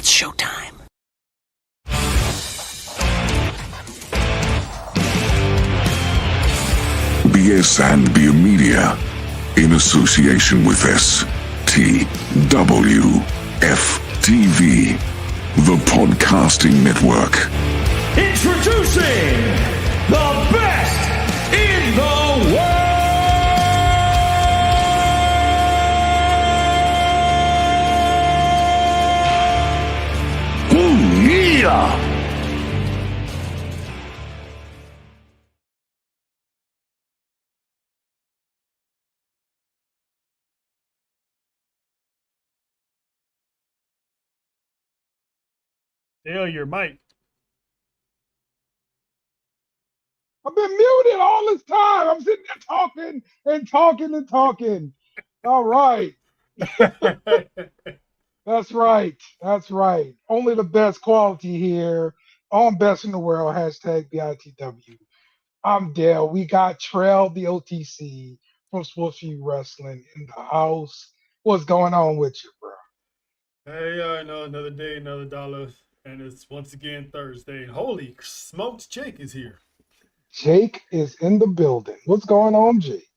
It's showtime. BS&B Media, in association with STWF-TV, the Podcasting Network. Introducing the best in the world! Yeah! Dale, your mic. I've been muted all this time. I'm sitting there talking and talking and talking. All right. That's right. That's right. Only the best quality here on Best in the World, hashtag BITW. I'm Dale. We got Trail, the OTC from Sports View Wrestling in the house. What's going on with you, bro? Hey, I know another day, another dollar, and it's once again Thursday. Holy smokes, Jake is here. Jake is in the building. What's going on, Jake?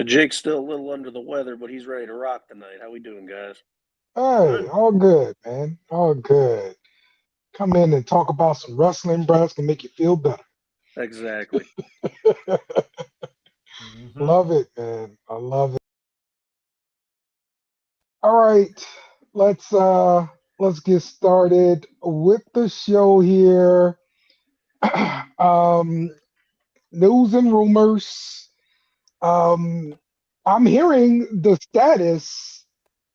Jake's still a little under the weather, but he's ready to rock tonight. How we doing, guys? Hey, all good, man. All good. Come in and talk about some wrestling, bro. It's gonna make you feel better. Exactly. Love it, man. I love it. All right, let's get started with the show here. News and rumors. I'm hearing the status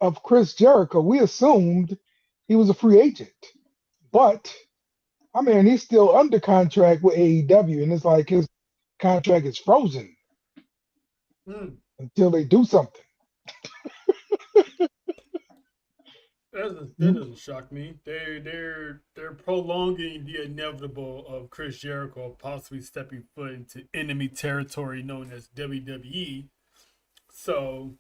of Chris Jericho. We assumed he was a free agent, but I mean he's still under contract with AEW, and it's like his contract is frozen until they do something. That doesn't shock me. They're prolonging the inevitable of Chris Jericho possibly stepping foot into enemy territory known as WWE. So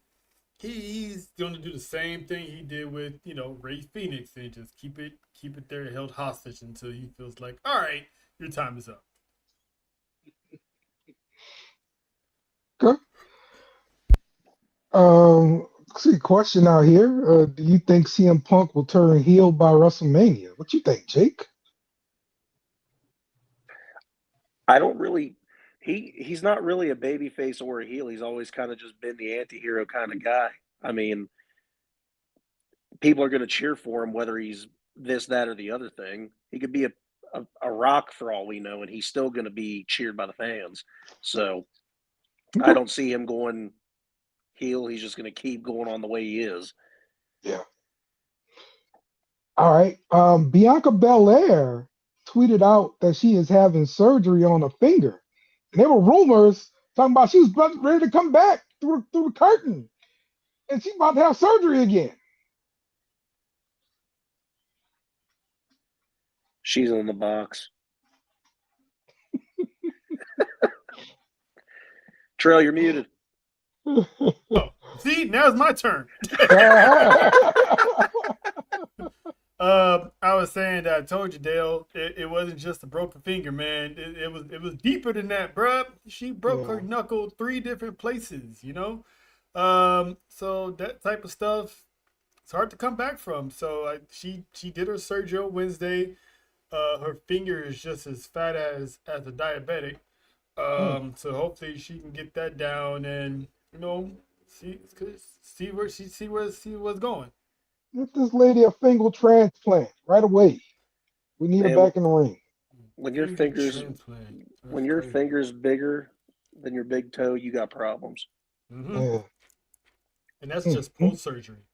he's going to do the same thing he did with Ray Phoenix and just keep it there held hostage until he feels like, all right, your time is up. Okay. See, question out here. Do you think CM Punk will turn heel by WrestleMania? What you think, Jake? I don't really. He's not really a babyface or a heel. He's always kind of just been the anti-hero kind of guy. I mean, people are going to cheer for him whether he's this, that, or the other thing. He could be a rock for all we know, and he's still going to be cheered by the fans. So I don't see him going heel. He's just going to keep going on the way he is. Yeah. All right. Bianca Belair tweeted out that she is having surgery on a finger. And there were rumors talking about she was ready to come back through the curtain. And she's about to have surgery again. She's in the box. Trail, you're muted. Oh, see, now it's my turn. I was saying that I told you, Dale, it wasn't just a broken finger, man. It was deeper than that, bruh. She broke her knuckle 3 different places, So that type of stuff, it's hard to come back from. So she did her surgery on Wednesday. Her finger is just as fat as a diabetic. So hopefully she can get that down and see what's going. Get this lady a finger transplant right away. We need her back in the ring. When your finger's bigger than your big toe, you got problems. Mm-hmm. Yeah. And that's just post surgery.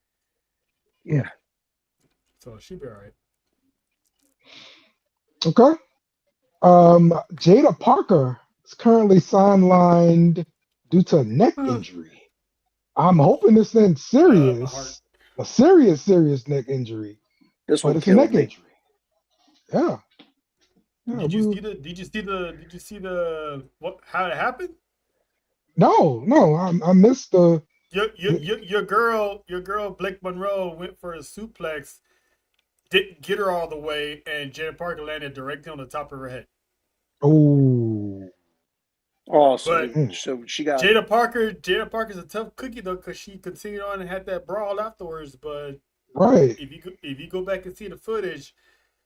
Yeah. So she'll be all right. Okay. Jada Parker is currently sidelined due to a neck injury. I'm hoping this isn't serious. A serious neck injury. But it's a neck injury. Yeah. Did you see how it happened? No, I missed the. Your girl Blake Monroe went for a suplex, didn't get her all the way, and Jada Parker landed directly on the top of her head. Oh, Oh, so But so she got Jada Parker's a tough cookie though, because she continued on and had that brawl afterwards. But right. if you go back and see the footage,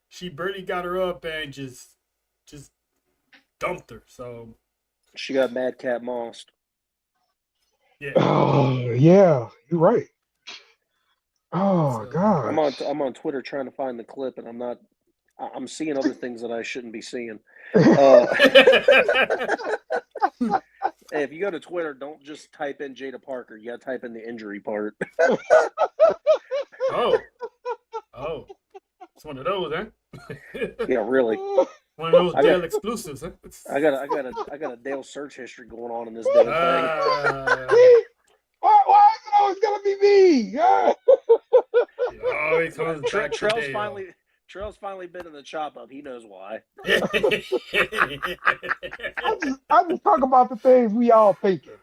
she barely got her up and just dumped her. So she got Madcap Mossed. yeah, Oh, yeah, you're right. Oh so, gosh. I'm on Twitter trying to find the clip, and I'm seeing other things that I shouldn't be seeing. Hey, if you go to Twitter, don't just type in Jada Parker. You got to type in the injury part. oh, it's one of those, huh? Yeah, really. One of those I Dale got- exclusives, huh? I got a Dale search history going on in this damn thing. Why is it always gonna be me? Ah. it always comes back to Trail's Dale. finally been in the chop up. He knows why. I just talk about the things we all thinking,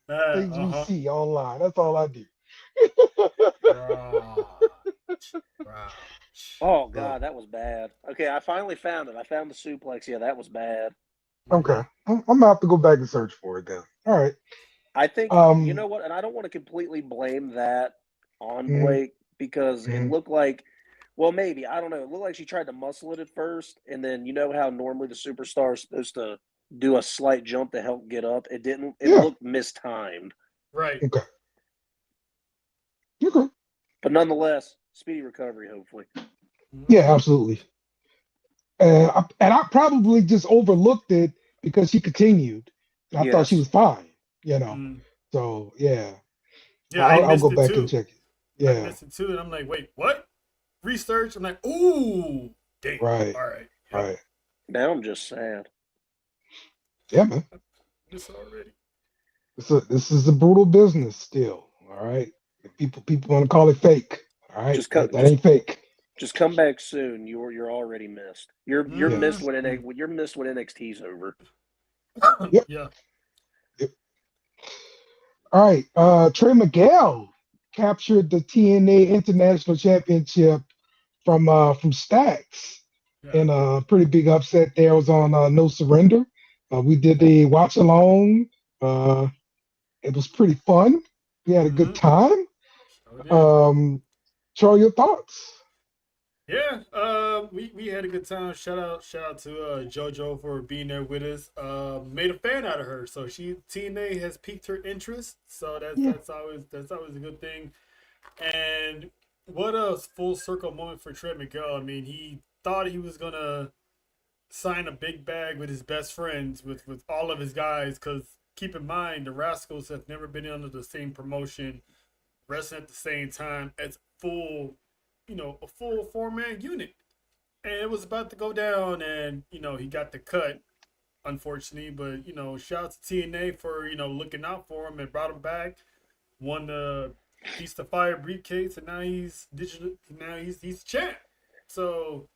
things we see online. That's all I do. Oh God, that was bad. Okay, I finally found it. I found the suplex. Yeah, that was bad. Okay, I'm gonna have to go back and search for it then. All right. I think you know what, and I don't want to completely blame that on Blake because it looked like, well, maybe I don't know. It looked like she tried to muscle it at first, and then you know how normally the superstar is supposed to do a slight jump to help get up. It didn't. It looked mistimed. Right. Okay. But nonetheless, speedy recovery, hopefully. Yeah, absolutely. And I probably just overlooked it because she continued. And I thought she was fine, you know. So yeah, I'll go back and check it. Yeah, I missed it too, and I'm like, wait, what? Research. I'm like, ooh, dang. Right. All right. Right. Now I'm just sad. Yeah, man. This already. This is a brutal business still. All right. People want to call it fake. All right. That ain't fake. Just come back soon. You're already missed. You're missed when NXT's over. Yep. Yeah. Yep. All right. Trey Miguel captured the TNA International Championship from Stacks in a pretty big upset there. It was on No Surrender. We did a watch along. It was pretty fun. We had a good time. Troy, your thoughts? Yeah, we had a good time. Shout out to JoJo for being there with us. Made a fan out of her, so TNA has piqued her interest. So that's always a good thing. And what a full circle moment for Trey Miguel. I mean, he thought he was gonna sign a big bag with his best friends, with all of his guys. Because keep in mind, the Rascals have never been under the same promotion, wrestling at the same time as a full 4-man unit. And it was about to go down, and he got the cut, unfortunately. But shout out to TNA for looking out for him and brought him back. Won the Feast of Fire briefcase, and now he's digital. Now he's champ. So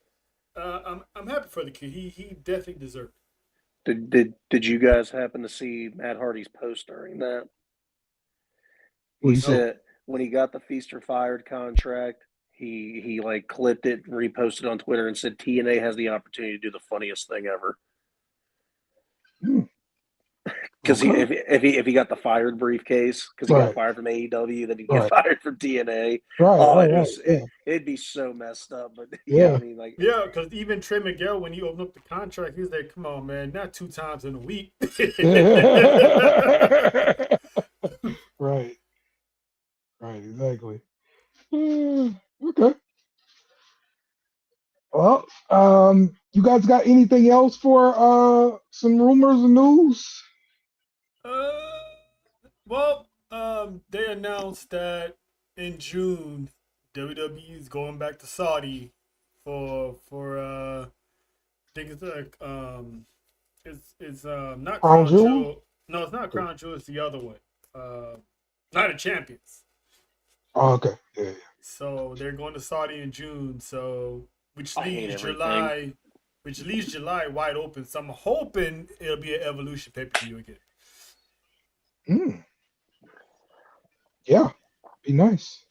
I'm happy for the kid. He definitely deserved it. Did you guys happen to see Matt Hardy's post during that? He said when he got the Feast or Fired contract, he like clipped it, reposted on Twitter, and said TNA has the opportunity to do the funniest thing ever. Because if he got the fired briefcase, because he got fired from AEW, then he'd get fired from TNA. It'd be so messed up. But I mean, like, because even Trey Miguel, when he opened up the contract, he was like, "Come on, man, not 2 times in a week." Right, exactly. Okay. Well, you guys got anything else for some rumors and news? They announced that in June, WWE is going back to Saudi for I think it's like it's not Crown Jewel. No, it's not Crown Jewel. It's the other one. Night of Champions. Oh, okay. Yeah. So they're going to Saudi in June. So which leaves July wide open. So I'm hoping it'll be an Evolution pay-per-view again. Yeah, be nice.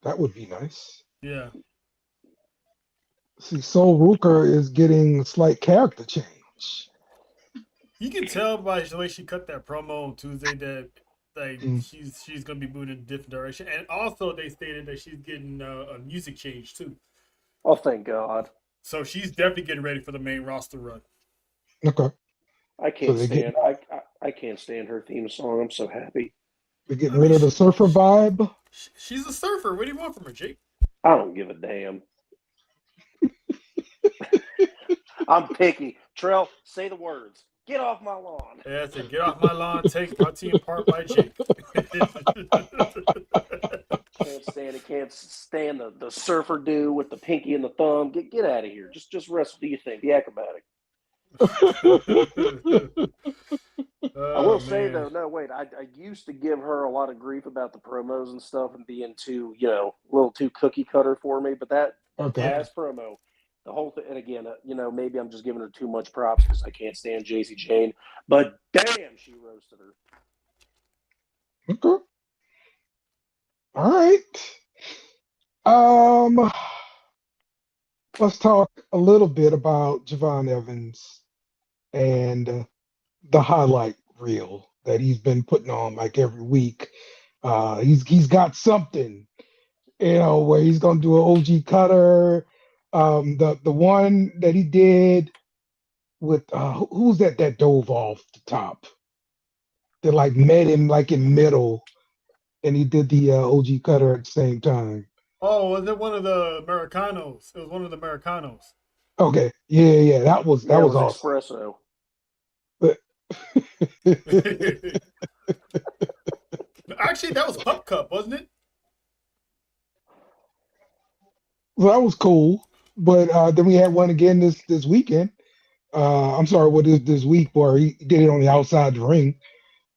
That would be nice. Yeah. See, Sol Ruker is getting a slight character change. You can tell by the way she cut that promo on Tuesday that like Mm. she's gonna be moving in a different direction. And also they stated that she's getting a music change too. Oh, thank God. So she's definitely getting ready for the main roster run. Okay. I So can't they stand. get I can't stand her theme song. I'm so happy. they're getting I rid mean, of the surfer vibe. she's a surfer. What do you want from her, Jake? I don't give a damn. I'm picky. Trell, say the words. Get off my lawn. Yeah, I said, get off my lawn. Take Party Apart by Jake. Can't stand it. Can't stand the surfer dude with the pinky and the thumb. Get out of here. Just rest. Do you think the acrobatic? I will say though, no, wait. I used to give her a lot of grief about the promos and stuff and being too, a little too cookie cutter for me. But that Okay. last promo, the whole thing, and again, maybe I'm just giving her too much props because I can't stand JC Jane. But damn, she roasted her. Okay. All right. Um, let's talk a little bit about Javon Evans and the highlight reel that he's been putting on like every week. He's got something, where he's gonna do an OG cutter. The one that he did with who's that dove off the top? That like met him like in middle, and he did the OG cutter at the same time. Oh, was it one of the Americanos? It was one of the Americanos. Okay, yeah, that was Yeah, it was awesome. espresso. Actually, that was Pup Cup, wasn't it? So that was cool. But then we had one again this weekend. I'm sorry, what is this week where he did it on the outside the ring.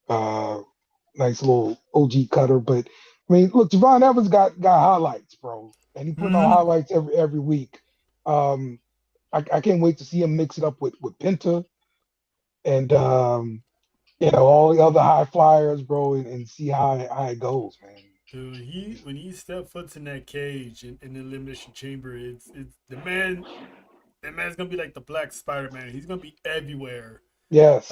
Nice little OG cutter. But I mean, look, Javon Evans got highlights, bro, and he putting on highlights every week. I can't wait to see him mix it up with Penta and all the other high flyers, bro, and see how it goes, man. Dude, when he step foots in that cage in the elimination chamber, it's the man. That man's gonna be like the Black Spider-Man. He's gonna be everywhere. Yes.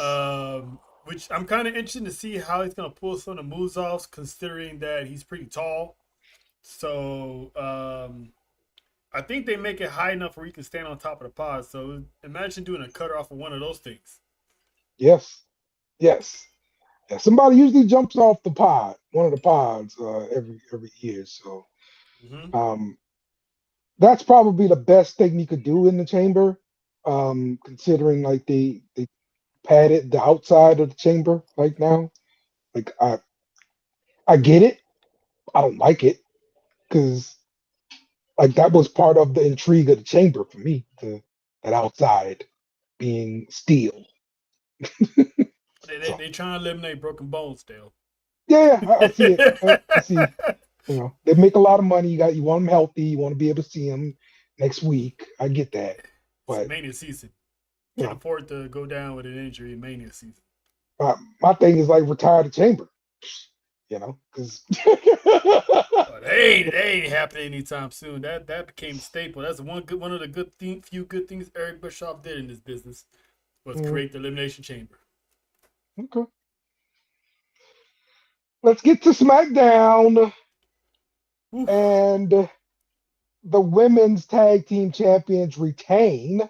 Which I'm kind of interested to see how he's gonna pull some of the moves off, considering that he's pretty tall. So I think they make it high enough where he can stand on top of the pod. So imagine doing a cutter off of one of those things. Yes. Yeah, somebody usually jumps off the pod, one of the pods, every year. So, that's probably the best thing you could do in the chamber, considering like they padded the outside of the chamber right now. Like I get it, I don't like it because like that was part of the intrigue of the chamber for me, that outside being steel. They trying to eliminate Broken Bones, Dale. Yeah, I see it. I see. They make a lot of money. You want them healthy. You want to be able to see them next week. I get that. But it's Mania season. Can't afford to go down with an injury in Mania season. My thing is like retire the chamber. Because they ain't happening anytime soon. That became a staple. That's one of the few good things Eric Bischoff did in this business was create the elimination chamber. Okay. Let's get to SmackDown. Oof. And the women's tag team champions retain.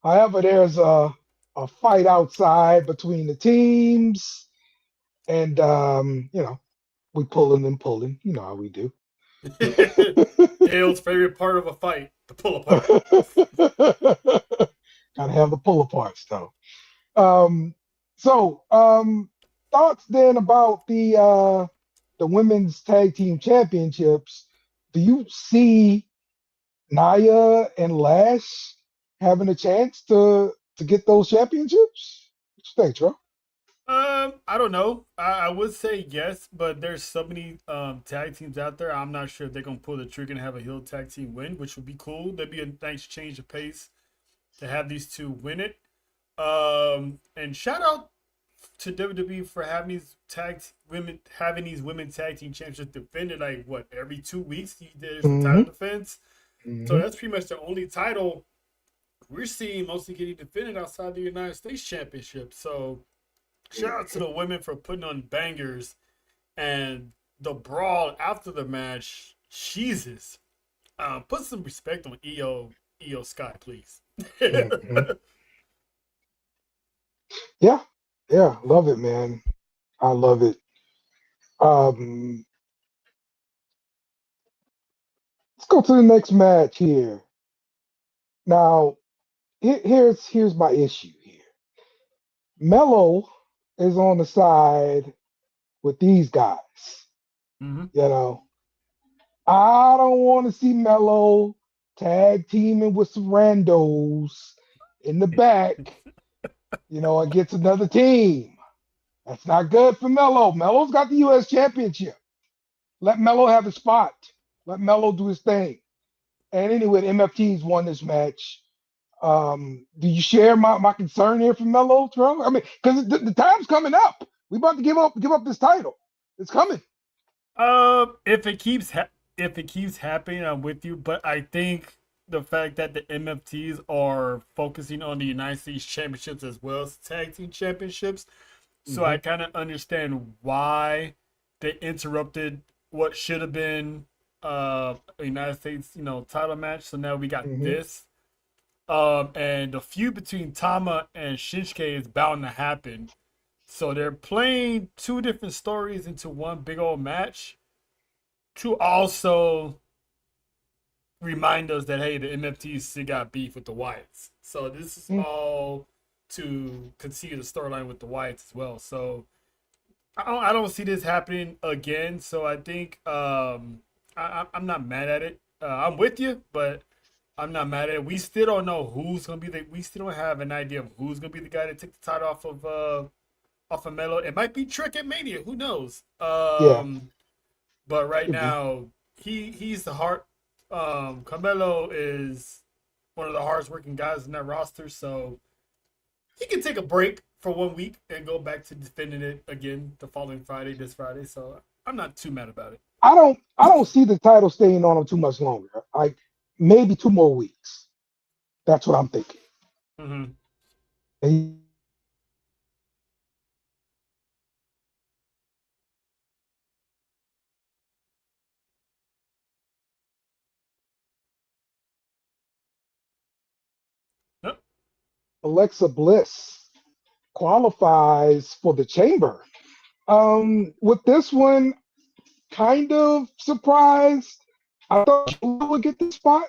However, there's a fight outside between the teams. And, we pulling and pulling. You know how we do. Dale's favorite part of a fight, the pull apart. Gotta have the pull aparts, though. Thoughts then about the women's tag team championships. Do you see Nia and Lash having a chance to get those championships? What you think, Tro? I don't know. I would say yes, but there's so many tag teams out there. I'm not sure if they're gonna pull the trigger and have a heel tag team win, which would be cool. That'd be a nice change of pace to have these two win it. And shout out to WWE for having these women tag team championships defended like what every 2 weeks. There's a title defense, so that's pretty much the only title we're seeing mostly getting defended outside the United States Championship. So shout out to the women for putting on bangers, and the brawl after the match. Jesus, put some respect on Io Sky, please. Yeah, yeah, love it, man. I love it. Let's go to the next match here. Now, here's my issue here. Mello is on the side with these guys. Mm-hmm. You know, I don't want to see Mello tag teaming with some randos in the back, against another team. That's not good for Mello. Mello's got the U.S. Championship. Let Mello have a spot. Let Mello do his thing. And anyway, the MFTs won this match. Do you share my concern here for Mello, Terrell? I mean, because the time's coming up. We about to give up this title. It's coming. If it keeps happening, I'm with you. But I think the fact that the MFTs are focusing on the United States Championships as well as tag team championships, so I kind of understand why they interrupted what should have been a United States, title match. So now we got this. And the feud between Tama and Shinsuke is bound to happen. So they're playing two different stories into one big old match to also remind us that, hey, the MFTs still got beef with the Wyatts. So this is all to continue the storyline with the Wyatts as well. So I don't see this happening again. So I think I'm not mad at it. I'm with you, but I'm not mad at it. We still don't know who's gonna be we still don't have an idea of who's gonna be the guy to take the title off of Mello. It might be Trick at Mania. Who knows? But right now he's the heart. Carmelo is one of the hardest working guys in that roster, so he can take a break for 1 week and go back to defending it again the following Friday, this Friday. So I'm not too mad about it. I don't see the title staying on him too much longer. Like maybe 2 more weeks. That's what I'm thinking. Mm-hmm. And Yep. Alexa Bliss qualifies for the Chamber. With this one, kind of surprised. I thought she would get the spot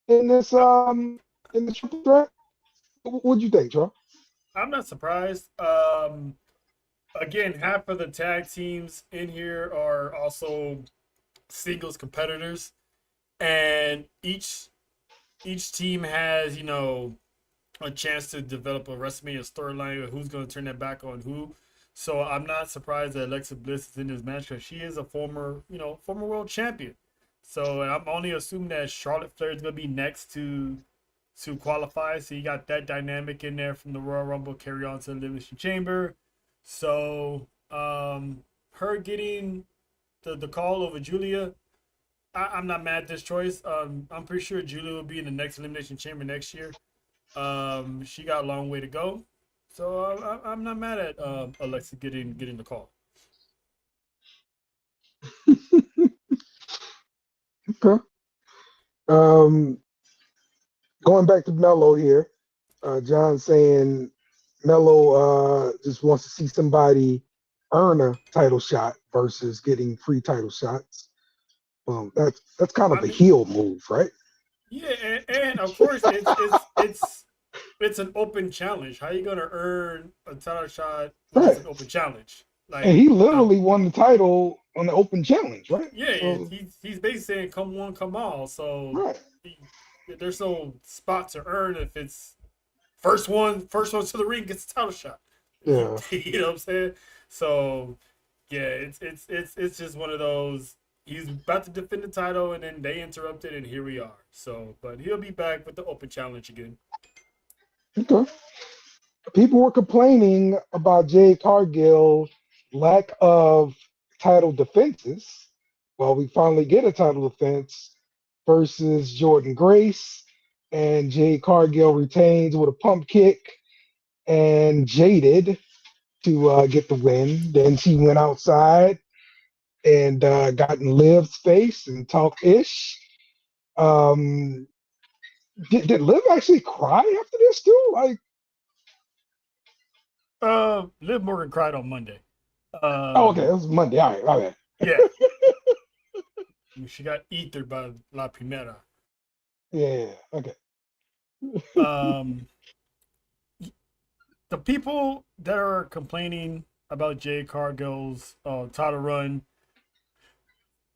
in this in the triple threat. What'd you think, Joe? I'm not surprised. Again, half of the tag teams in here are also singles competitors, and each team has a chance to develop a WrestleMania storyline of who's going to turn their back on who. So I'm not surprised that Alexa Bliss is in this match because she is a former world champion. So I'm only assuming that Charlotte Flair is going to be next to qualify. So you got that dynamic in there from the Royal Rumble carry on to the Elimination Chamber. So her getting the call over Julia, I'm not mad at this choice. I'm pretty sure Julia will be in the next Elimination Chamber next year. She got a long way to go. So I'm not mad at Alexa getting the call. Okay. Going back to Mello here, John saying Mello just wants to see somebody earn a title shot versus getting free title shots. That's kind of a heel move, right? Yeah, and of course it's an open challenge. How you gonna earn a title shot when it's an open challenge? Like, and he literally won the title on the open challenge, right? Yeah, so, he's basically saying come one, come all. So there's no spot to earn if it's first one to the ring gets a title shot. Yeah, you know what I'm saying? So yeah, it's just one of those. He's about to defend the title, and then they interrupted, and here we are. So, but he'll be back with the open challenge again. Okay. people were complaining about Jade Cargill lack of title defenses. Well, we finally get a title defense versus Jordan Grace, and Jade Cargill retains with a pump kick and Jaded to get the win. Then she went outside and got in Liv's face and talked ish. Um, did Liv actually cry after this too? Like, Liv Morgan cried on Monday. oh, okay, it was Monday. All right, all right. Yeah. She got ethered by La Primera. Yeah, okay. The people that are complaining about Jade Cargill's title run,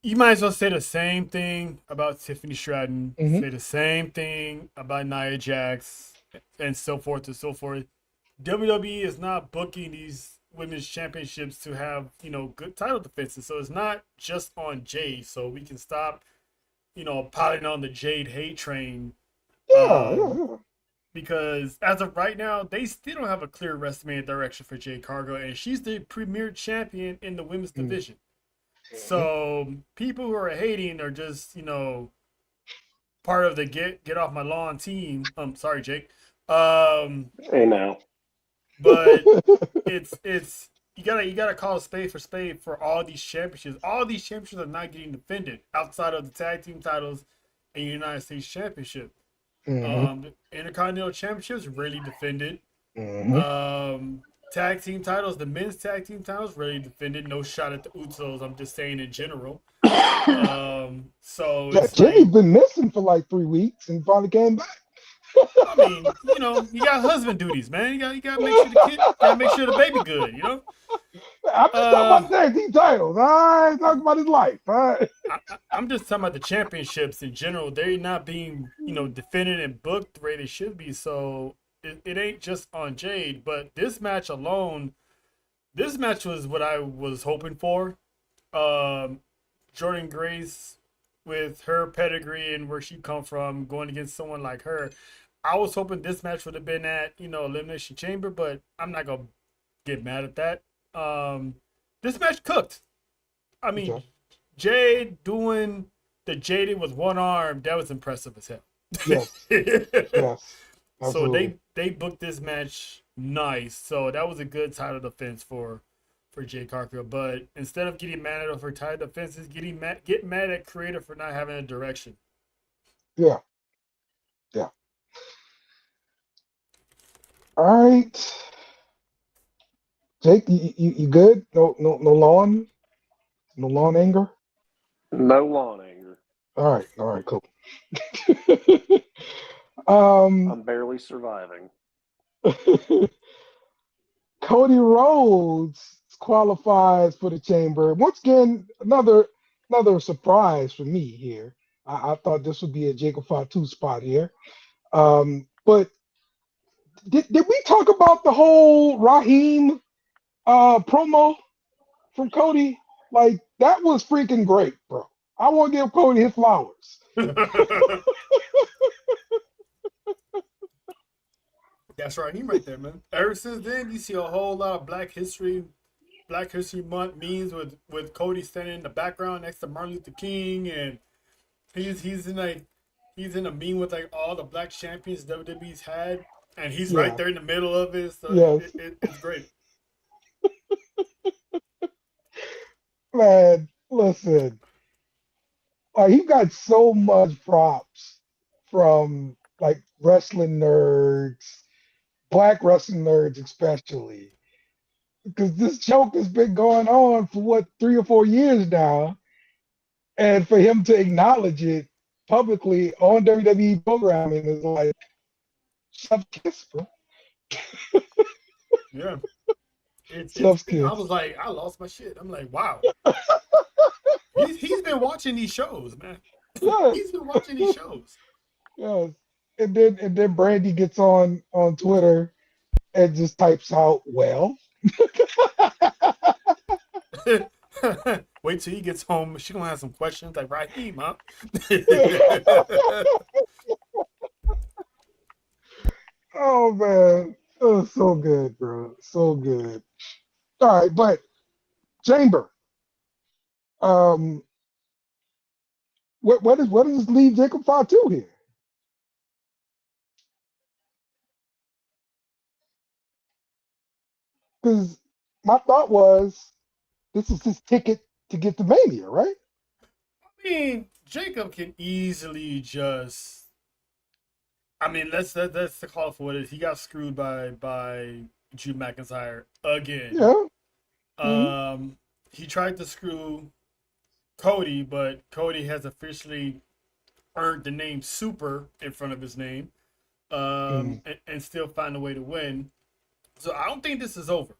you might as well say the same thing about Tiffany Stratton, say the same thing about Nia Jax, and so forth and so forth. WWE is not booking these women's championships to have, good title defenses. So it's not just on Jade. So we can stop, piling on the Jade hate train. Yeah. Because as of right now, they still don't have a clear WrestleMania direction for Jade Cargill, and she's the premier champion in the women's division. So people who are hating are just, part of the get off my lawn team. Sorry, Jake. Hey now. But it's you gotta call a spade for all these championships. All these championships are not getting defended outside of the tag team titles and United States Championship. The Intercontinental Championships rarely defended. Tag team titles, the men's tag team titles rarely defended. No shot at the Usos. I'm just saying in general. So it's Jimmy's been missing for like 3 weeks and finally came back. I mean, you got husband duties, man. You got to make sure the kid, got to make sure the baby good. I'm just talking about tag team titles. I ain't talking about his life. All right. I'm just talking about the championships in general. They're not being, defended and booked the way they should be. So it ain't just on Jade, but this match alone, this match was what I was hoping for. Jordan Grace, with her pedigree and where she come from, going against someone like her, I was hoping this match would have been at, Elimination Chamber, but I'm not going to get mad at that. This match cooked. I mean, Okay. Jade doing the Jaded with one arm, that was impressive as hell. Yes. Yes. So Absolutely. they booked this match nice. So that was a good title defense for Jade Cargill. But instead of getting mad at her for title defenses, get mad at creator for not having a direction. Yeah. Yeah. All right. Jake, you good? No lawn? No lawn anger? No lawn anger. All right, cool. I'm barely surviving. Cody Rhodes qualifies for the chamber. Once again, another surprise for me here. I thought this would be a Jacob Fatu spot here. But did we talk about the whole Raheem promo from Cody? Like, that was freaking great, bro. I want to give Cody his flowers. That's Raheem right there, man. Ever since then, you see a whole lot of Black History Month memes with Cody standing in the background next to Martin Luther King, and he's in a meme with like all the Black champions WWE's had, and he's right there in the middle of it. So Yes. it's great. Man, listen. He got so much props from like wrestling nerds, Black wrestling nerds especially, because this joke has been going on for 3 or 4 years now, and for him to acknowledge it publicly on WWE programming is like, chef's kiss, bro. Yeah. Chef's kiss. I was like, I lost my shit. I'm like, wow. He's been watching these shows, man. Yeah. He's been watching these shows. Yes. And then Brandy gets on Twitter and just types out, well. Wait till he gets home. She gonna have some questions like Raheem, huh? Oh man. Oh, so good, bro. So good. All right, but Chamber, um, what does leave Jacob Fatu here? Because my thought was this is his ticket to get to Mania, right? I mean, Jacob can easily just. I mean, that's the call for what it is. He got screwed by Drew McIntyre again. Yeah. Mhm. He tried to screw Cody, but Cody has officially earned the name Super in front of his name, Mhm. and still find a way to win. So I don't think this is over.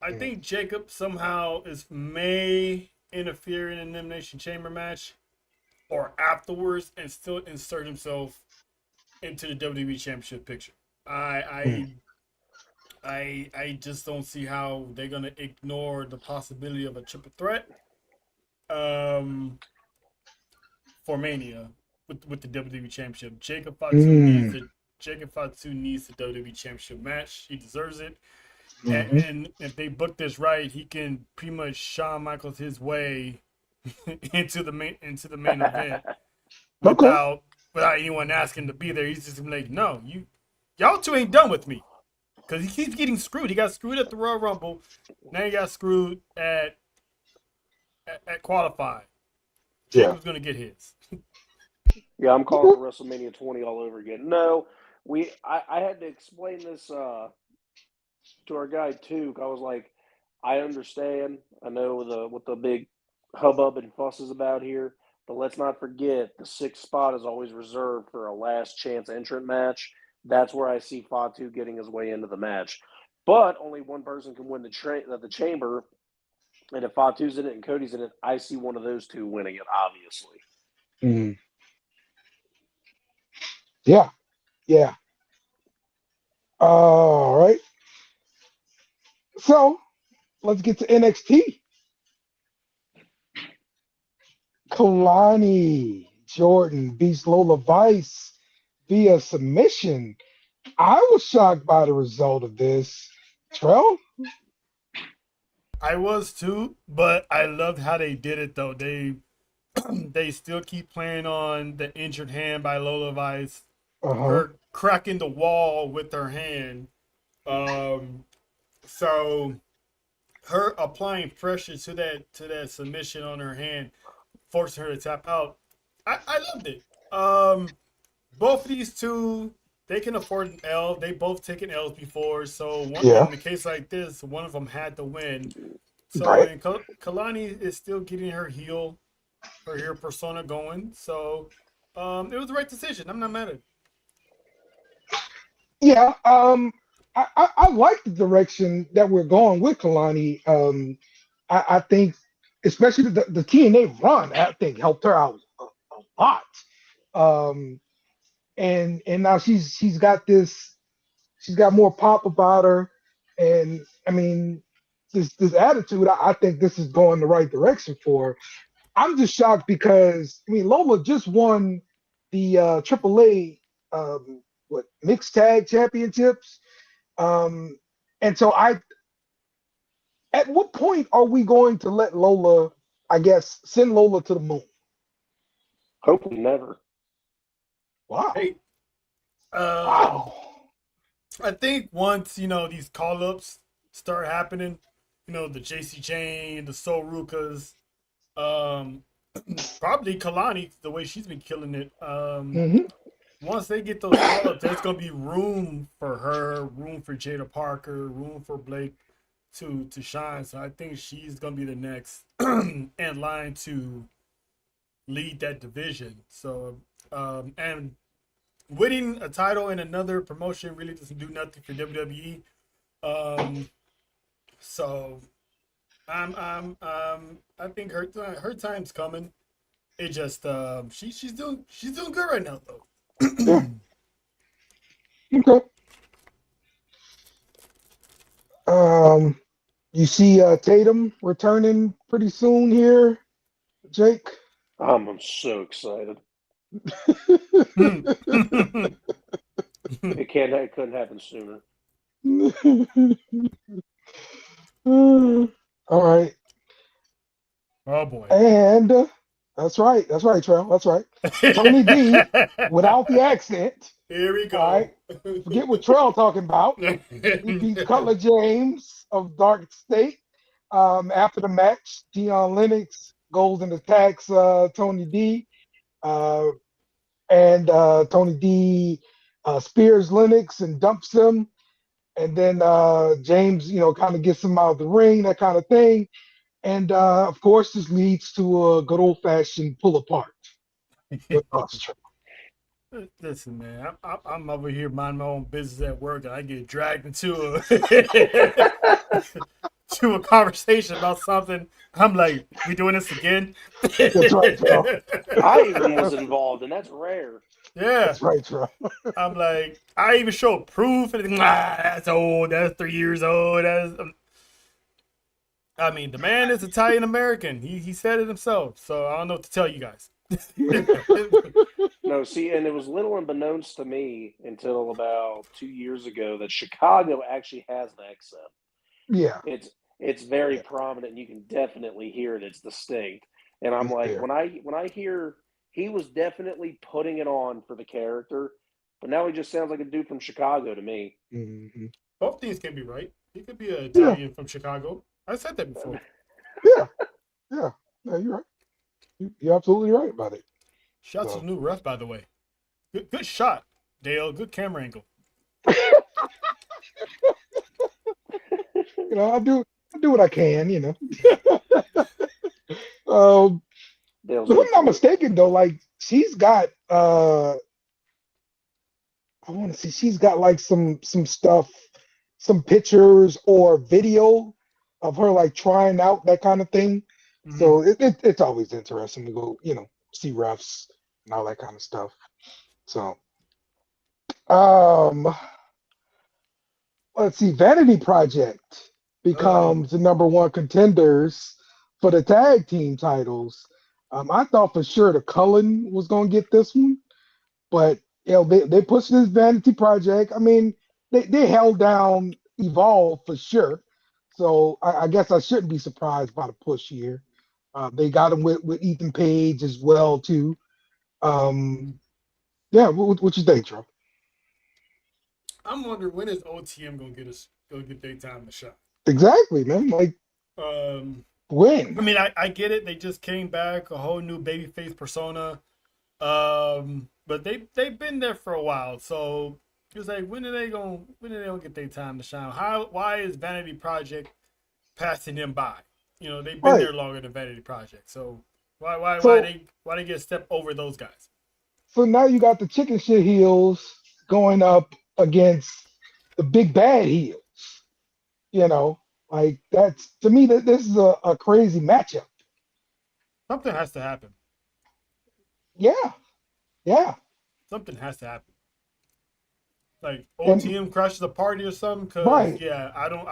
I Mhm. think Jacob somehow may interfere in an elimination chamber match or afterwards and still insert himself into the WWE Championship picture. I Mhm. I just don't see how they're gonna ignore the possibility of a triple threat um, for Mania with the WWE Championship. Mhm. Jacob Fatu needs the WWE Championship match. He deserves it. Mhm. And if they book this right, he can pretty much Shawn Michaels his way into the main event Okay. without anyone asking to be there. He's just gonna be like, no, y'all two ain't done with me because he keeps getting screwed. He got screwed at the Royal Rumble. Now he got screwed at qualifying. Yeah. Jacob's gonna get his. Yeah, I'm calling Okay. for WrestleMania 20 all over again. No, I had to explain this to our guy too. I was like, I understand. I know what the big hubbub and fuss is about here, but let's not forget the sixth spot is always reserved for a last chance entrant match. That's where I see Fatu getting his way into the match. But only one person can win the chamber, and if Fatu's in it and Cody's in it, I see one of those two winning it. Obviously, Mhm. Yeah. Yeah. All right. So let's get to NXT. Kalani Jordan beats Lola Vice via submission. I was shocked by the result of this. Trell? I was too, but I loved how they did it though. They still keep playing on the injured hand by Lola Vice, Uh-huh. her cracking the wall with her hand. Um, so her applying pressure to that submission on her hand, forcing her to tap out. I loved it. Both of these two, they can afford an L. They both taken L's before, so Yeah. in a case like this, one of them had to win. So Right. and Kalani is still getting her heel persona going. So it was the right decision. I'm not mad at it. Yeah. I like the direction that we're going with Kalani. I think especially the TNA run, I think helped her out a lot. Um, and now she's got more pop about her, and I mean this attitude. I think this is going the right direction for her. I'm just shocked because I mean Lola just won the AAA what mixed tag championships, um, and so I at what point are we going to let Lola, I guess, send Lola to the moon? hopefully never. Wow, Hey, um, wow, I think once these call ups start happening, the JC Chain, the Soul Rukas, um, probably Kalani, the way she's been killing it. hmm Once they get those call ups, there's gonna be room for her, room for Jada Parker, room for Blake to shine. So I think she's gonna be the next in line to lead that division. So and winning a title in another promotion really doesn't do nothing for WWE. Um, so I think her time's coming. It just she's doing good right now though. yeah, okay. Um, you see Tatum returning pretty soon here, Jake. I'm so excited. It couldn't happen sooner. All right. Oh boy. And that's right. That's right, Trell. That's right. Tony D without the accent. Here we All right. go. Forget what Trell talking about. He beats Cutler James of Dark State. After the match, Dion Lennox goes and attacks Tony D. And Tony D spears Lennox and dumps him. And then James, kind of gets him out of the ring, that kind of thing. And of course, this leads to a good old fashioned pull apart with us. Listen, man, I'm over here minding my own business at work, and I get dragged into to a conversation about something. I'm like, we doing this again? That's right, Joe. I even was involved, and that's rare. Yeah. That's right, Joe. I'm like, I even show proof, and that's old. That's 3 years old. I mean, the man is Italian American. He said it himself, so I don't know what to tell you guys. No, see, and it was little unbeknownst to me until about 2 years ago that Chicago actually has an accent. Yeah. It's very prominent, and you can definitely hear it. It's distinct. And I'm It's like, there. when I hear he was definitely putting it on for the character, but now he just sounds like a dude from Chicago to me. Mm-hmm. Both things can be right. He could be an Italian from Chicago. I said that before. Yeah. No, you're right. You're absolutely right about it. Shots to the new ref, by the way. Good shot, Dale. Good camera angle. I do what I can, Dale's If I'm not mistaken though, like she's got I want to see she's got like some stuff, some pictures or video of her like trying out that kind of thing. Mhm. So it's always interesting to go, see refs and all that kind of stuff. So let's see, Vanity Project becomes the number one contenders for the tag team titles. I thought for sure the Cullen was going to get this one, but they pushed this Vanity Project. I mean, they held down Evolve for sure, so I guess I shouldn't be surprised by the push here. They got him with Ethan Page as well too. Yeah, what you think, Joe? I'm wondering when is OTM gonna get their time to shine. Exactly, man. Like when? I mean, I get it. They just came back, a whole new babyface persona. But they've been there for a while. So it's like, when are they gonna get their time to shine? Why is Vanity Project passing them by? They've been there longer than Vanity Project. So why they get a step over those guys? So now you got the chicken shit heels going up against the big bad heels. Like that's, to me, this is a crazy matchup. Something has to happen. Yeah. Something has to happen. Like OTM crashes a party or something. Cause Right. yeah, I don't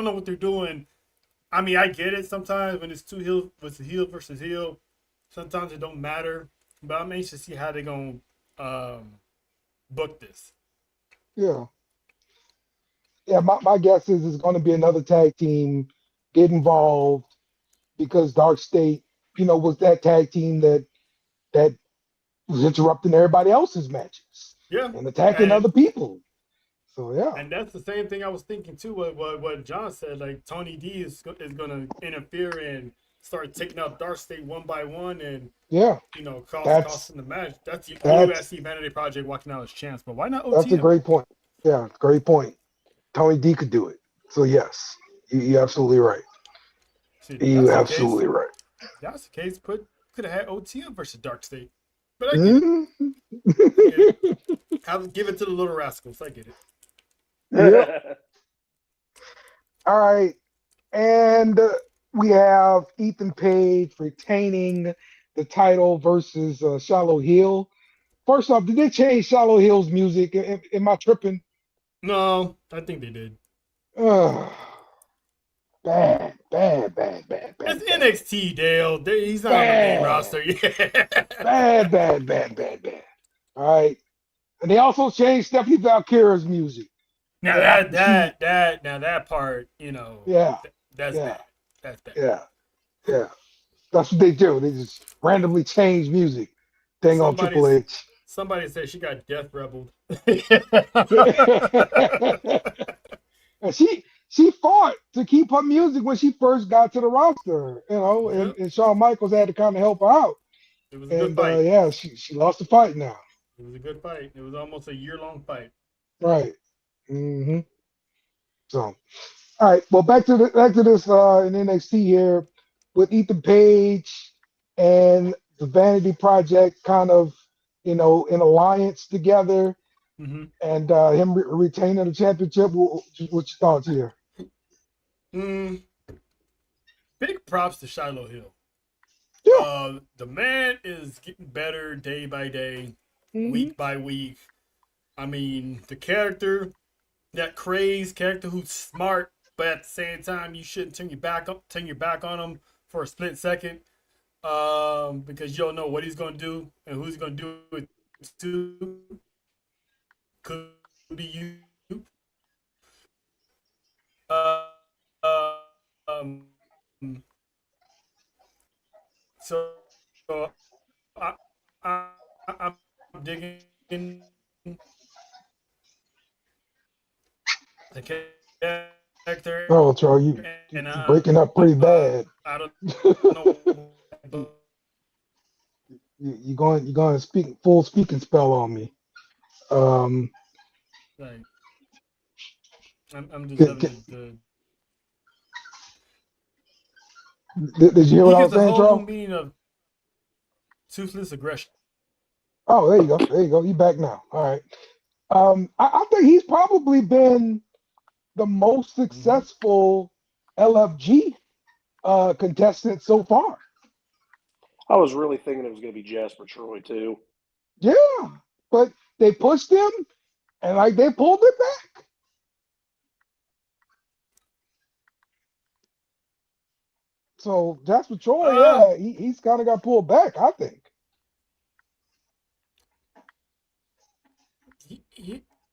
know what they're doing. I mean, I get it sometimes when it's two heel versus heel. Sometimes it don't matter, but I'm anxious to see how they're gonna book this. Yeah, my guess is it's going to be another tag team get involved because Dark State, was that tag team that was interrupting everybody else's matches Yeah, and attacking other people. So yeah, and that's the same thing I was thinking too. What John said, like Tony D is going to interfere and start taking out Dark State one by one, and costing the match. That's the only way I see Vanity Project walking out as champs. But why not OTM? That's a great point. Yeah, great point. Tony D could do it. So yes, you're absolutely right. You're absolutely right. If that's the case, could have had OTM versus Dark State. But I get it. Give it to the Little Rascals. I get it. Yeah. All right. And we have Ethan Page retaining the title versus Shallow Hill. First off, did they change Shallow Hill's music? Am I tripping? No, I think they did. Bad. It's NXT, Dale. He's not on the main roster. Yeah. Bad. All right. And they also changed Stephanie Valkyra's music. Now that part, Yeah, that's yeah, bad. That's bad. yeah. That's what they do. They just randomly change music. Dang on Triple Somebody's H. somebody said she got death rebelled. And she fought to keep her music when she first got to the roster, Yep. and Shawn Michaels had to kind of help her out. It was a good And fight. yeah, she lost the fight now. It was a good fight. It was almost a year-long fight. Right. hmm So, all right. Well, back to this in NXT here with Ethan Page and the Vanity Project kind of in alliance together, Mm-hmm. and him retaining the championship. What's your thoughts here? Big props to Shiloh Hill. Yeah. The man is getting better day by day, Mhm. week by week. I mean, the character, that crazed character who's smart, but at the same time, you shouldn't turn your back on him for a split second, because you don't know what he's gonna do and who's gonna do it to. Could be you. Uh, uh, um, so, so I, I, I'm digging the character, Oh, Charlie, you and you breaking up pretty bad. I don't know. You're going to speak full speaking spell on me. Um, Like, I'm just can, having did you hear he what I gets was the saying, whole Charles? meaning of toothless aggression. Oh, there you go. There you go. You back now. All right. I think he's probably been the most Mm-hmm. successful LFG contestant so far. I was really thinking it was going to be Jasper Troy too. Yeah, but they pushed him, and like they pulled it back. So Jasper Troy, Um, yeah, he's kind of got pulled back, I think.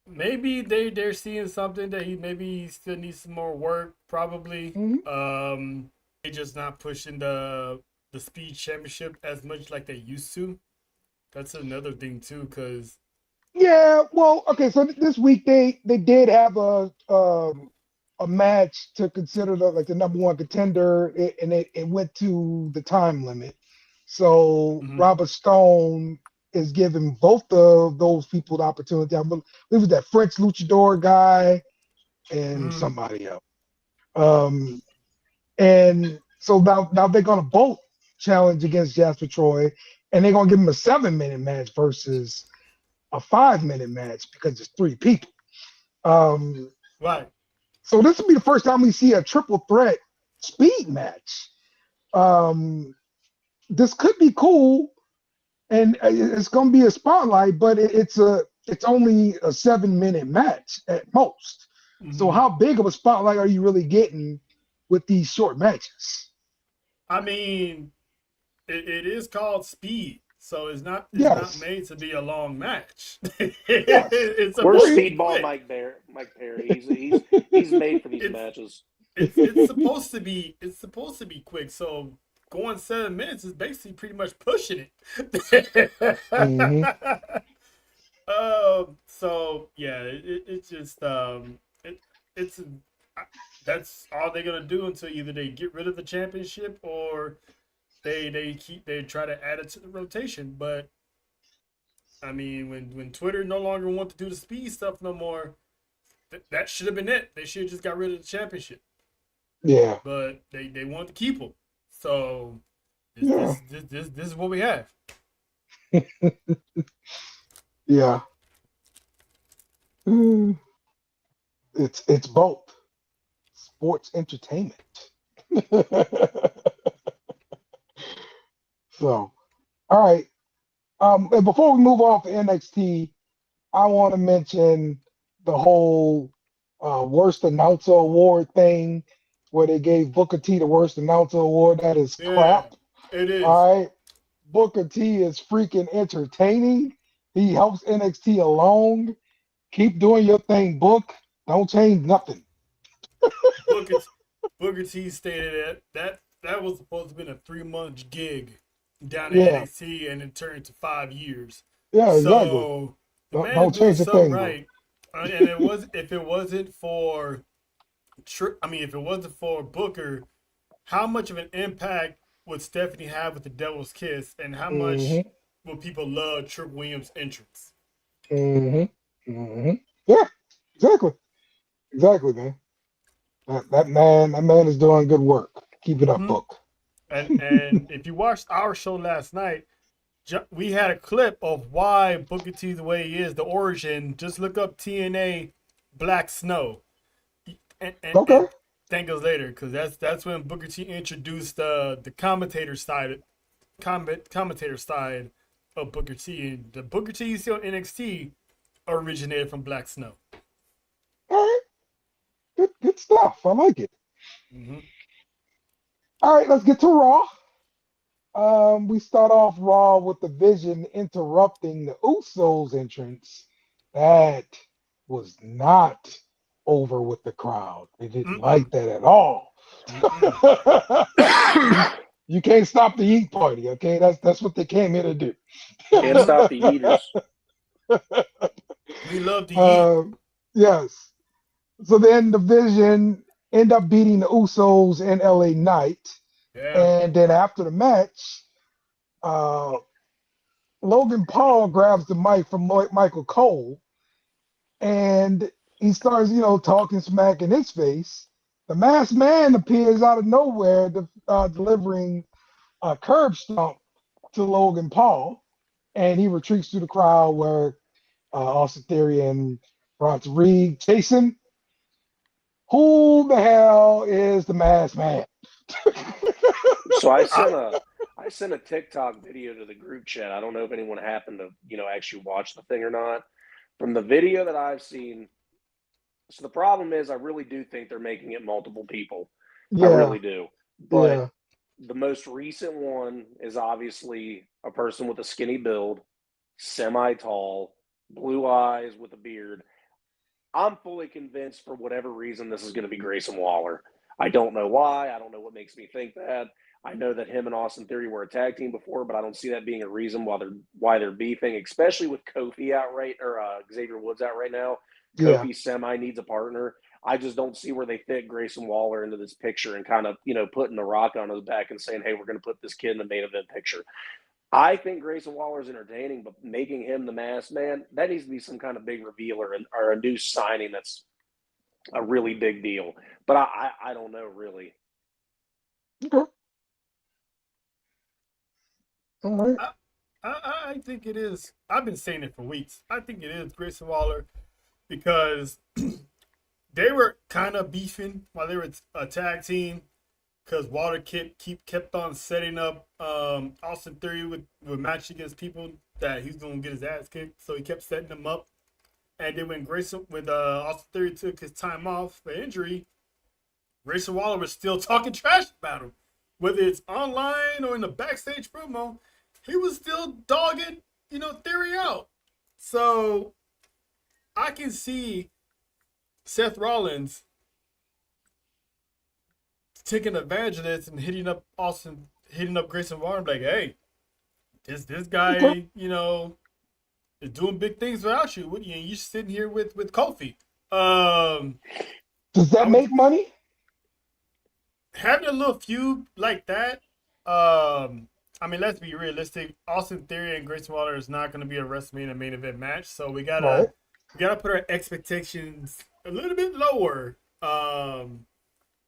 maybe they're seeing something that he still needs some more work. Probably. Mhm. They just not pushing the speed championship as much like they used to. That's another thing too, because Yeah, well, okay, so this week they did have a match to consider the number one contender, and it went to the time limit. So mm-hmm. Robert Stone is giving both of those people the opportunity. I believe it was that French luchador guy and Mm-hmm. somebody else. And so now they're gonna both challenge against Jasper Troy, and they're gonna give him a 7-minute match versus a 5-minute match because it's 3 people. Right. So this will be the first time we see a triple threat speed match. This could be cool, and it's going to be a spotlight, but it's only a 7-minute match at most. Mm-hmm. So how big of a spotlight are you really getting with these short matches? I mean, it is called speed, so it's not Yes. made to be a long match. Yes. It's Where's supposed to be Speedball quick. Mike Perry? He's made for these matches. It's supposed to be quick. So going 7 minutes is basically pretty much pushing it. Mhm. So yeah, it's just it's that's all they're gonna do until either they get rid of the championship or they try to add it to the rotation. But I mean, when Twitter no longer want to do the speed stuff no more, that should have been it. They should have just got rid of the championship. Yeah. But they want to keep them. So Yeah. this is what we have. Yeah. It's both sports entertainment. So, all right. And before we move on to NXT, I want to mention the whole worst announcer award thing, where they gave Booker T the worst announcer award. That is crap. It is. All right. Booker T is freaking entertaining. He helps NXT along. Keep doing your thing, Book. Don't change nothing. Booker, Booker T stated that was supposed to have been a 3 month gig down in Yeah, NXT, and it turned to 5 years. yeah, exactly. So the man is Don't doing change a something thing, though. right. And it was if it wasn't for, if it wasn't for Booker, how much of an impact would Stephanie have with the Devil's Kiss, and how much Mm-hmm. will people love Trick Williams' entrance? Mm-hmm. Mm-hmm. Yeah, exactly. Exactly, man. That man is doing good work. Keep it up, Hmm. Book. And if you watched our show last night, we had a clip of why Booker T the way he is, the origin. Just look up TNA Black Snow, and Okay. thank us later, because that's when Booker T introduced the commentator side of Booker T, and the Booker T you see on NXT originated from Black Snow. All right. Good stuff. I like it. Hmm. All right, let's get to Raw. We start off Raw with the Vision interrupting the Usos entrance. That was not over with the crowd. They didn't like that at all. You can't stop the Eat Party, okay? That's what they came here to do. Can't stop the eaters. We love to eat. Yes. So then the Vision end up beating the Usos and LA Knight. Yeah. And then after the match, Logan Paul grabs the mic from Michael Cole and he starts, talking smack in his face. The masked man appears out of nowhere, delivering a curb stomp to Logan Paul, and he retreats through the crowd where Austin Theory and Bronson Reed chase him. Who the hell is the masked man? So I sent a TikTok video to the group chat. I don't know if anyone happened to, actually watch the thing or not. From the video that I've seen, so the problem is I really do think they're making it multiple people. Yeah, I really do. But yeah, the most recent one is obviously a person with a skinny build, semi-tall, blue eyes with a beard. I'm fully convinced for whatever reason this is going to be Grayson Waller. I don't know why. I don't know what makes me think that. I know that him and Austin Theory were a tag team before, but I don't see that being a reason why they're beefing, especially with Kofi out right or Xavier Woods out right now. yeah. Kofi semi needs a partner. I just don't see where they fit Grayson Waller into this picture and kind of, putting the rock on his back and saying, hey, we're going to put this kid in the main event picture. I think Grayson Waller is entertaining, but making him the masked man, that needs to be some kind of big reveal or a new signing that's a really big deal. But I don't know, really. Okay. All right. I think it is. I've been saying it for weeks. I think it is Grayson Waller because they were kind of beefing while they were a tag team because Waller kept on setting up Austin Theory with match against people that he's gonna get his ass kicked. So he kept setting them up. And then when Austin Theory took his time off for injury, Grayson Waller was still talking trash about him, whether it's online or in the backstage promo. He was still dogging, Theory out. So I can see Seth Rollins taking advantage of this and hitting up Grayson Waller, like, hey, this guy, is doing big things without you. You're sitting here with Kofi. Does that make money? Having a little feud like that, let's be realistic. Austin Theory and Grayson Waller is not going to be a WrestleMania main event match, so we gotta put our expectations a little bit lower.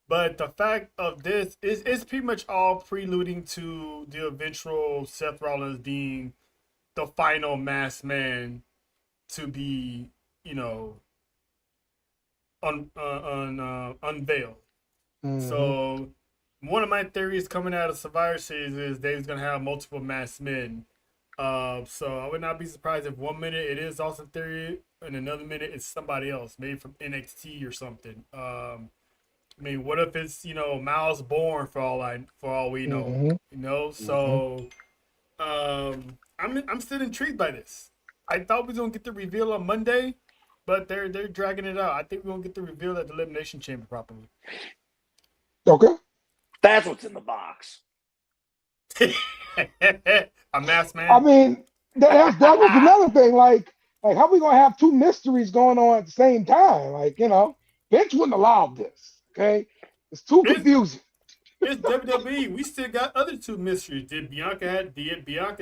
But the fact of this is pretty much all preluding to the eventual Seth Rollins being the final masked man to be, unveiled. Mm-hmm. So one of my theories coming out of Survivor Series is Dave's gonna have multiple masked men. So I would not be surprised if 1 minute it is Austin Theory and another minute it's somebody else, maybe from NXT or something. What if it's Miles Bourne for all we know? Mm-hmm. So I'm still intrigued by this. I thought we was gonna get the reveal on Monday, but they're dragging it out. I think we won't get the reveal at the Elimination Chamber properly. Okay. That's what's in the box. A masked man. I mean, that was another thing. Like how we gonna have two mysteries going on at the same time? Like, Vince wouldn't allow this. Okay, it's too confusing. It's WWE. We still got other two mysteries. Did Bianca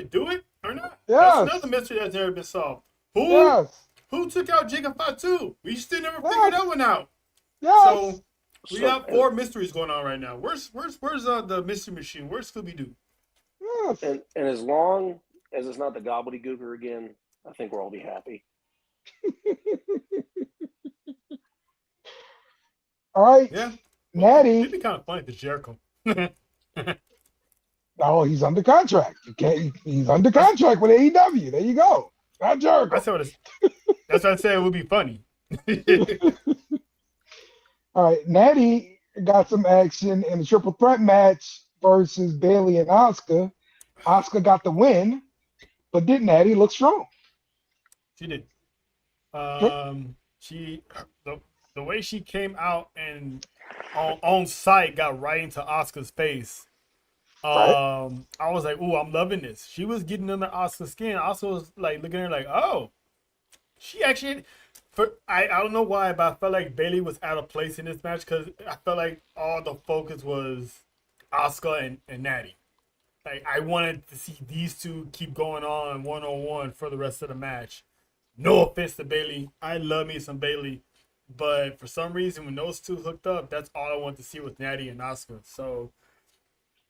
do it or not? Yes. That's another mystery that's never been solved. Who took out Jacob Fatu? We still never figured that one out. Yes. So we got 4 mysteries going on right now. Where's the mystery machine? Where's Scooby Doo? Yes. And as long as it's not the gobbledygooker again, I think we'll all be happy. All right. Yeah. Natty. It'd be kind of funny if it's Jericho. Oh, he's under contract. He's under contract with AEW. There you go. Not Jericho. That's what I said. It would be funny. All right. Natty got some action in the triple threat match versus Bailey and Asuka. Asuka got the win, but did Natty look strong? She did. The way she came out and on site got right into Asuka's face. I was like, "Ooh, I'm loving this." She was getting under Asuka's skin. I also was like looking at her like, "Oh, she actually." I don't know why, but I felt like Bailey was out of place in this match because I felt like all the focus was Asuka and Natty. Like I wanted to see these two keep going on 1-on-1 for the rest of the match. No offense to Bailey, I love me some Bailey, but for some reason when those two hooked up, that's all I want to see with Natty and Asuka. So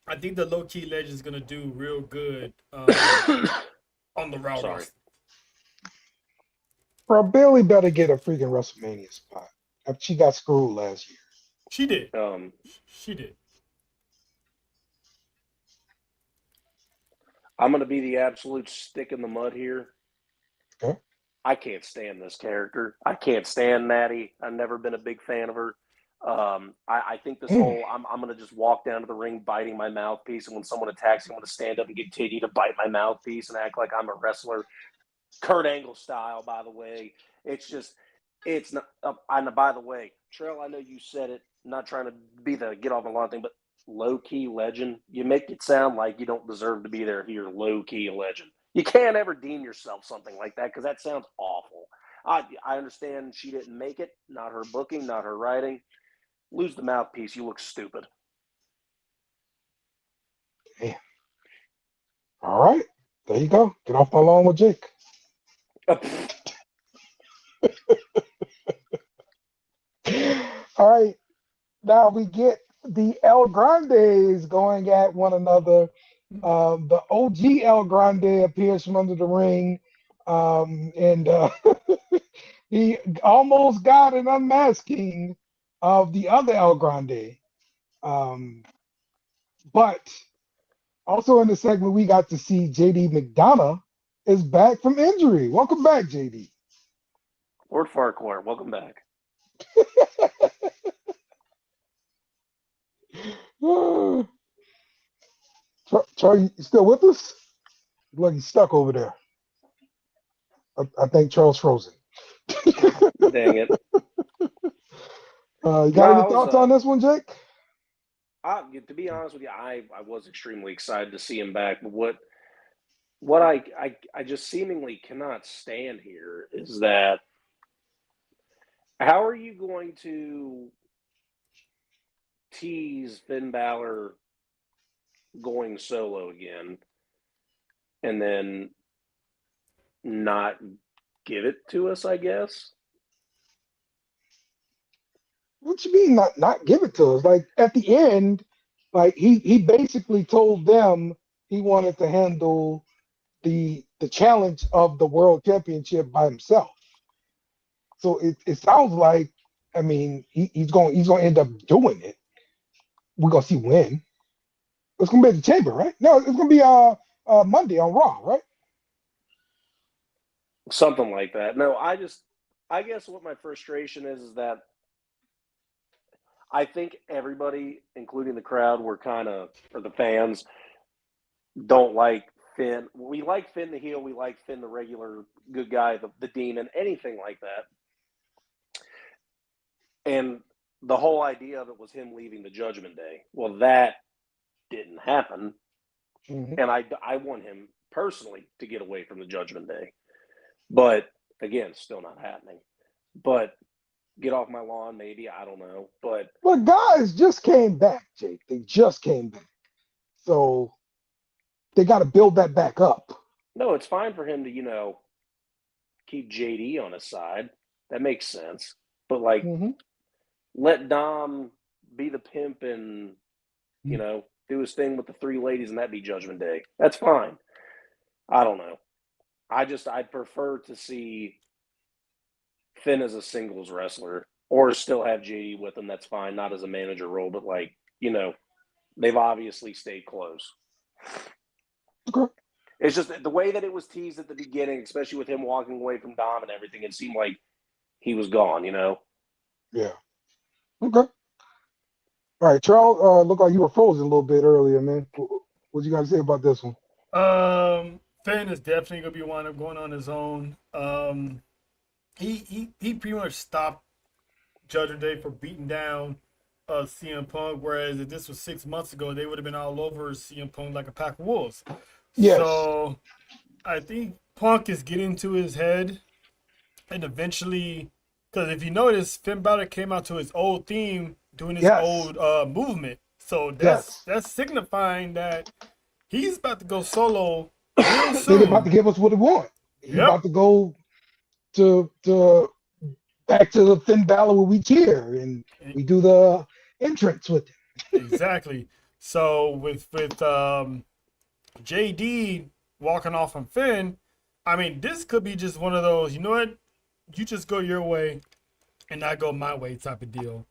I think the low key legend is gonna do real good on the Raw roster. Bro, Bailey better get a freaking WrestleMania spot. She got screwed last year. She did. She did. I'm going to be the absolute stick in the mud here. Okay. I can't stand this character. I can't stand Natty. I've never been a big fan of her. I think this whole I'm going to just walk down to the ring biting my mouthpiece, and when someone attacks, I'm going to stand up and continue to bite my mouthpiece and act like I'm a wrestler. Kurt Angle style, by the way. It's not. And by the way, Trail, I know you said it. I'm not trying to be the get off the lawn thing, but low key legend. You make it sound like you don't deserve to be there if you're low key a legend. You can't ever deem yourself something like that because that sounds awful. I understand she didn't make it. Not her booking, not her writing. Lose the mouthpiece. You look stupid. Damn. All right. There you go. Get off my lawn with Jake. All right. Now we get the El Grandes going at one another. The OG El Grande appears from under the ring. And he almost got an unmasking of the other El Grande. But also in the segment, we got to see JD McDonough is back from injury. Welcome back, JD. Lord Farquhar, welcome back. Charlie, you still with us? Look like he's stuck over there. I think Charles frozen. Dang it. You got any thoughts on this one, Jake? To be honest with you, I was extremely excited to see him back. But what I just seemingly cannot stand here is that how are you going to tease Finn Balor going solo again and then not give it to us, I guess? What you mean not give it to us? Like at the end, like he basically told them he wanted to handle the challenge of the world championship by himself. So it sounds like, I mean, he's going to end up doing it. We're gonna see when. It's gonna be at the Chamber, right? No, it's gonna be Monday on Raw, right? Something like that. No, I guess what my frustration is that I think everybody, including the crowd, or the fans, don't like Finn. We like Finn the heel. We like Finn the regular good guy, the demon, anything like that. And the whole idea of it was him leaving the Judgment Day. Well, that didn't happen. Mhm. And I want him personally to get away from the Judgment Day. But again, still not happening. But get off my lawn, maybe. I don't know. But But guys just came back, Jake. They just came back. So they got to build that back up. no, it's fine for him to, keep JD on his side. That makes sense. But like, Hmm. let Dom be the pimp and, do his thing with the three ladies and that be Judgment Day. That's fine. I don't know. I'd prefer to see Finn as a singles wrestler or still have JD with him. That's fine. Not as a manager role, but they've obviously stayed close. Okay. It's just the way that it was teased at the beginning, especially with him walking away from Dom and everything, it seemed like he was gone, Yeah. Okay. All right, Charles. Looked like you were frozen a little bit earlier, man. What you got to say about this one? Finn is definitely gonna be one up going on his own. He pretty much stopped Judgment Day for beating down CM Punk, whereas if this was 6 months ago, they would have been all over CM Punk like a pack of wolves. Yes. So I think Punk is getting to his head, and eventually, because if you notice, Finn Balor came out to his old theme, doing his Yes. old movement. So Yes. that's signifying that he's about to go solo real They're soon. about to give us what we want. He's Yep. about to go to back to the Finn Balor where we cheer and we do the entrance with him. Exactly. So with JD walking off on Finn, I mean, this could be just one of those, you know what? You just go your way and I go my way type of deal.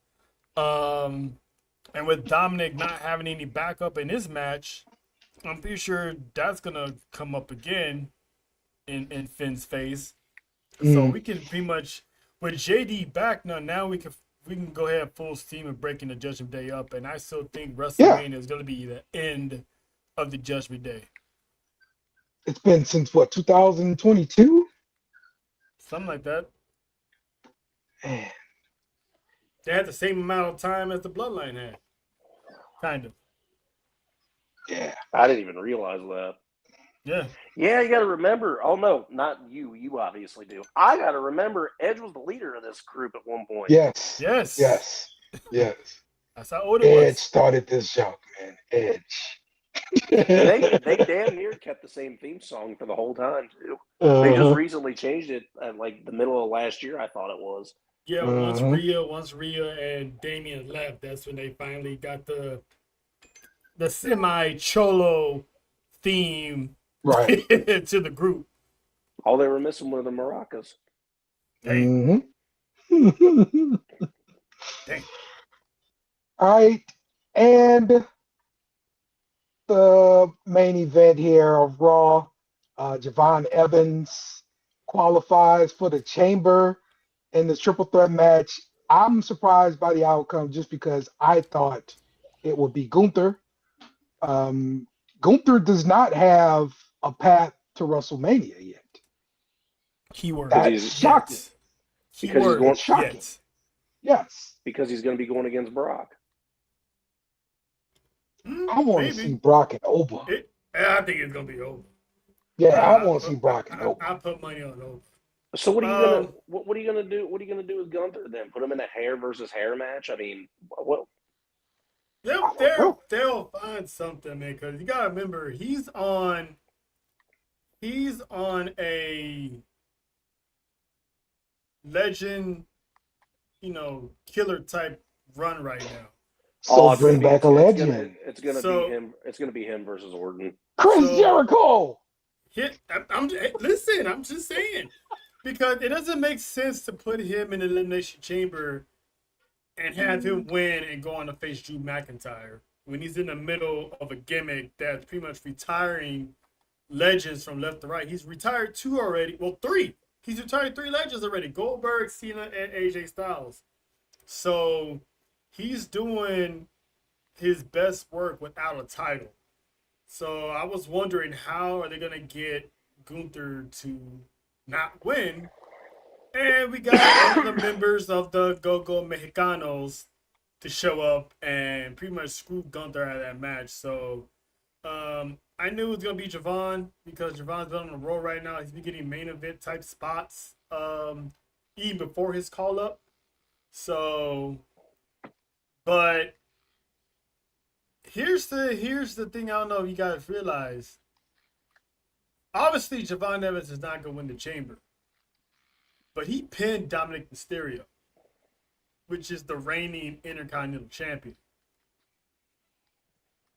And with Dominic not having any backup in his match, I'm pretty sure that's gonna come up again in Finn's face. So we can pretty much with JD back now we can go ahead full steam and breaking the Judgment Day up, and I still think WrestleMania is gonna be the end of the Judgment Day. It's been since what, 2022? Something like that. Man. They had the same amount of time as the Bloodline had. Kind of. Yeah. I didn't even realize that. Yeah. Yeah, you got to remember. Oh, no, not you. You obviously do. I got to remember Edge was the leader of this group at one point. Yes. Yes. Yes. Yes. That's how old it Edge was. started this junk, man. Edge. They damn near kept the same theme song for the whole time, too. They just Uh-huh. recently changed it at like the middle of last year, I thought it was. Yeah, Uh-huh. once Rhea and Damien left, that's when they finally got the semi cholo theme Right. to the group. All they were missing were the maracas. Dang. Mhm. Dang. All right. And the main event here of Raw, Javon Evans qualifies for the Chamber in this triple threat match. I'm surprised by the outcome just because I thought it would be Gunther. Gunther does not have a path to WrestleMania yet. Keyword. That's shocking. Because he's going- Keyword. Shocking. Yes. Yes. Because he's going to be going against Brock. I want to Maybe. see Brock and Oba. I think it's gonna be over. Yeah, I want to see Brock and Oba. I put money on over. So what are you gonna what are you gonna do? What are you gonna do with Gunther then? Put him in a hair versus hair match? I mean, what? They'll find something, man. Because you gotta remember, he's on a legend, killer type run right now. So it's bring gonna be- back a legend. It's gonna So- be him. It's gonna be him versus Orton. Chris So- Jericho. Listen, I'm just saying, because it doesn't make sense to put him in the Elimination Chamber and have him win and go on to face Drew McIntyre when he's in the middle of a gimmick that's pretty much retiring legends from left to right. He's retired 2 already. Well, 3. He's retired 3 legends already: Goldberg, Cena, and AJ Styles. So he's doing his best work without a title. So I was wondering, how are they gonna get Gunther to not win And we got one of the members of the Go-Go Mexicanos to show up and pretty much screw Gunther out of that match. So I knew it was gonna be Javon because Javon's been on the roll right now. He's been getting main event type spots even before his call up. So, but here's the thing. I don't know if you guys realize. Obviously, Javon Evans is not gonna win the Chamber, but he pinned Dominic Mysterio, which is the reigning Intercontinental Champion.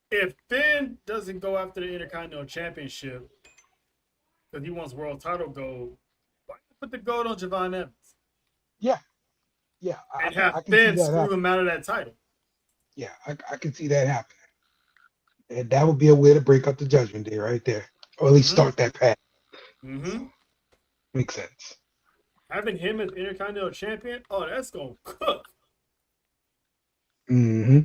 If Finn doesn't go after the Intercontinental Championship because he wants world title gold, why not put the gold on Javon Evans Yeah, and I have can see Finn that screw happening. him out of that title? Yeah, I can see that happening. And that would be a way to break up the Judgment Day right there, or at least start that path. Mm-hmm. Makes sense. Having him as Intercontinental Champion, oh, that's gonna cook. Hmm.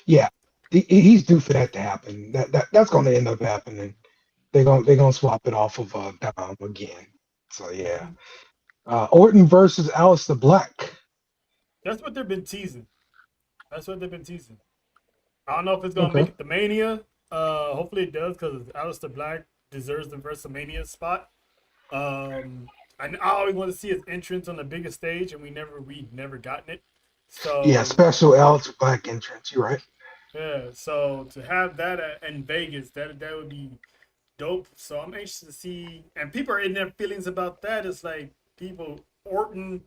Yeah, he's due for that to happen. That's going to end up happening. They're gonna swap it off of Dom again. So yeah, Orton versus Aleister Black. That's what they've been teasing. I don't know if it's gonna Okay. make it to Mania. Hopefully it does because Aleister Black deserves the WrestleMania spot. I always want to see his entrance on the biggest stage, and we never gotten it. So Yeah, special Aleister Black entrance. You're right. yeah, so to have that in Vegas, that would be dope. So I'm anxious to see, and people are in their feelings about that. It's like Orton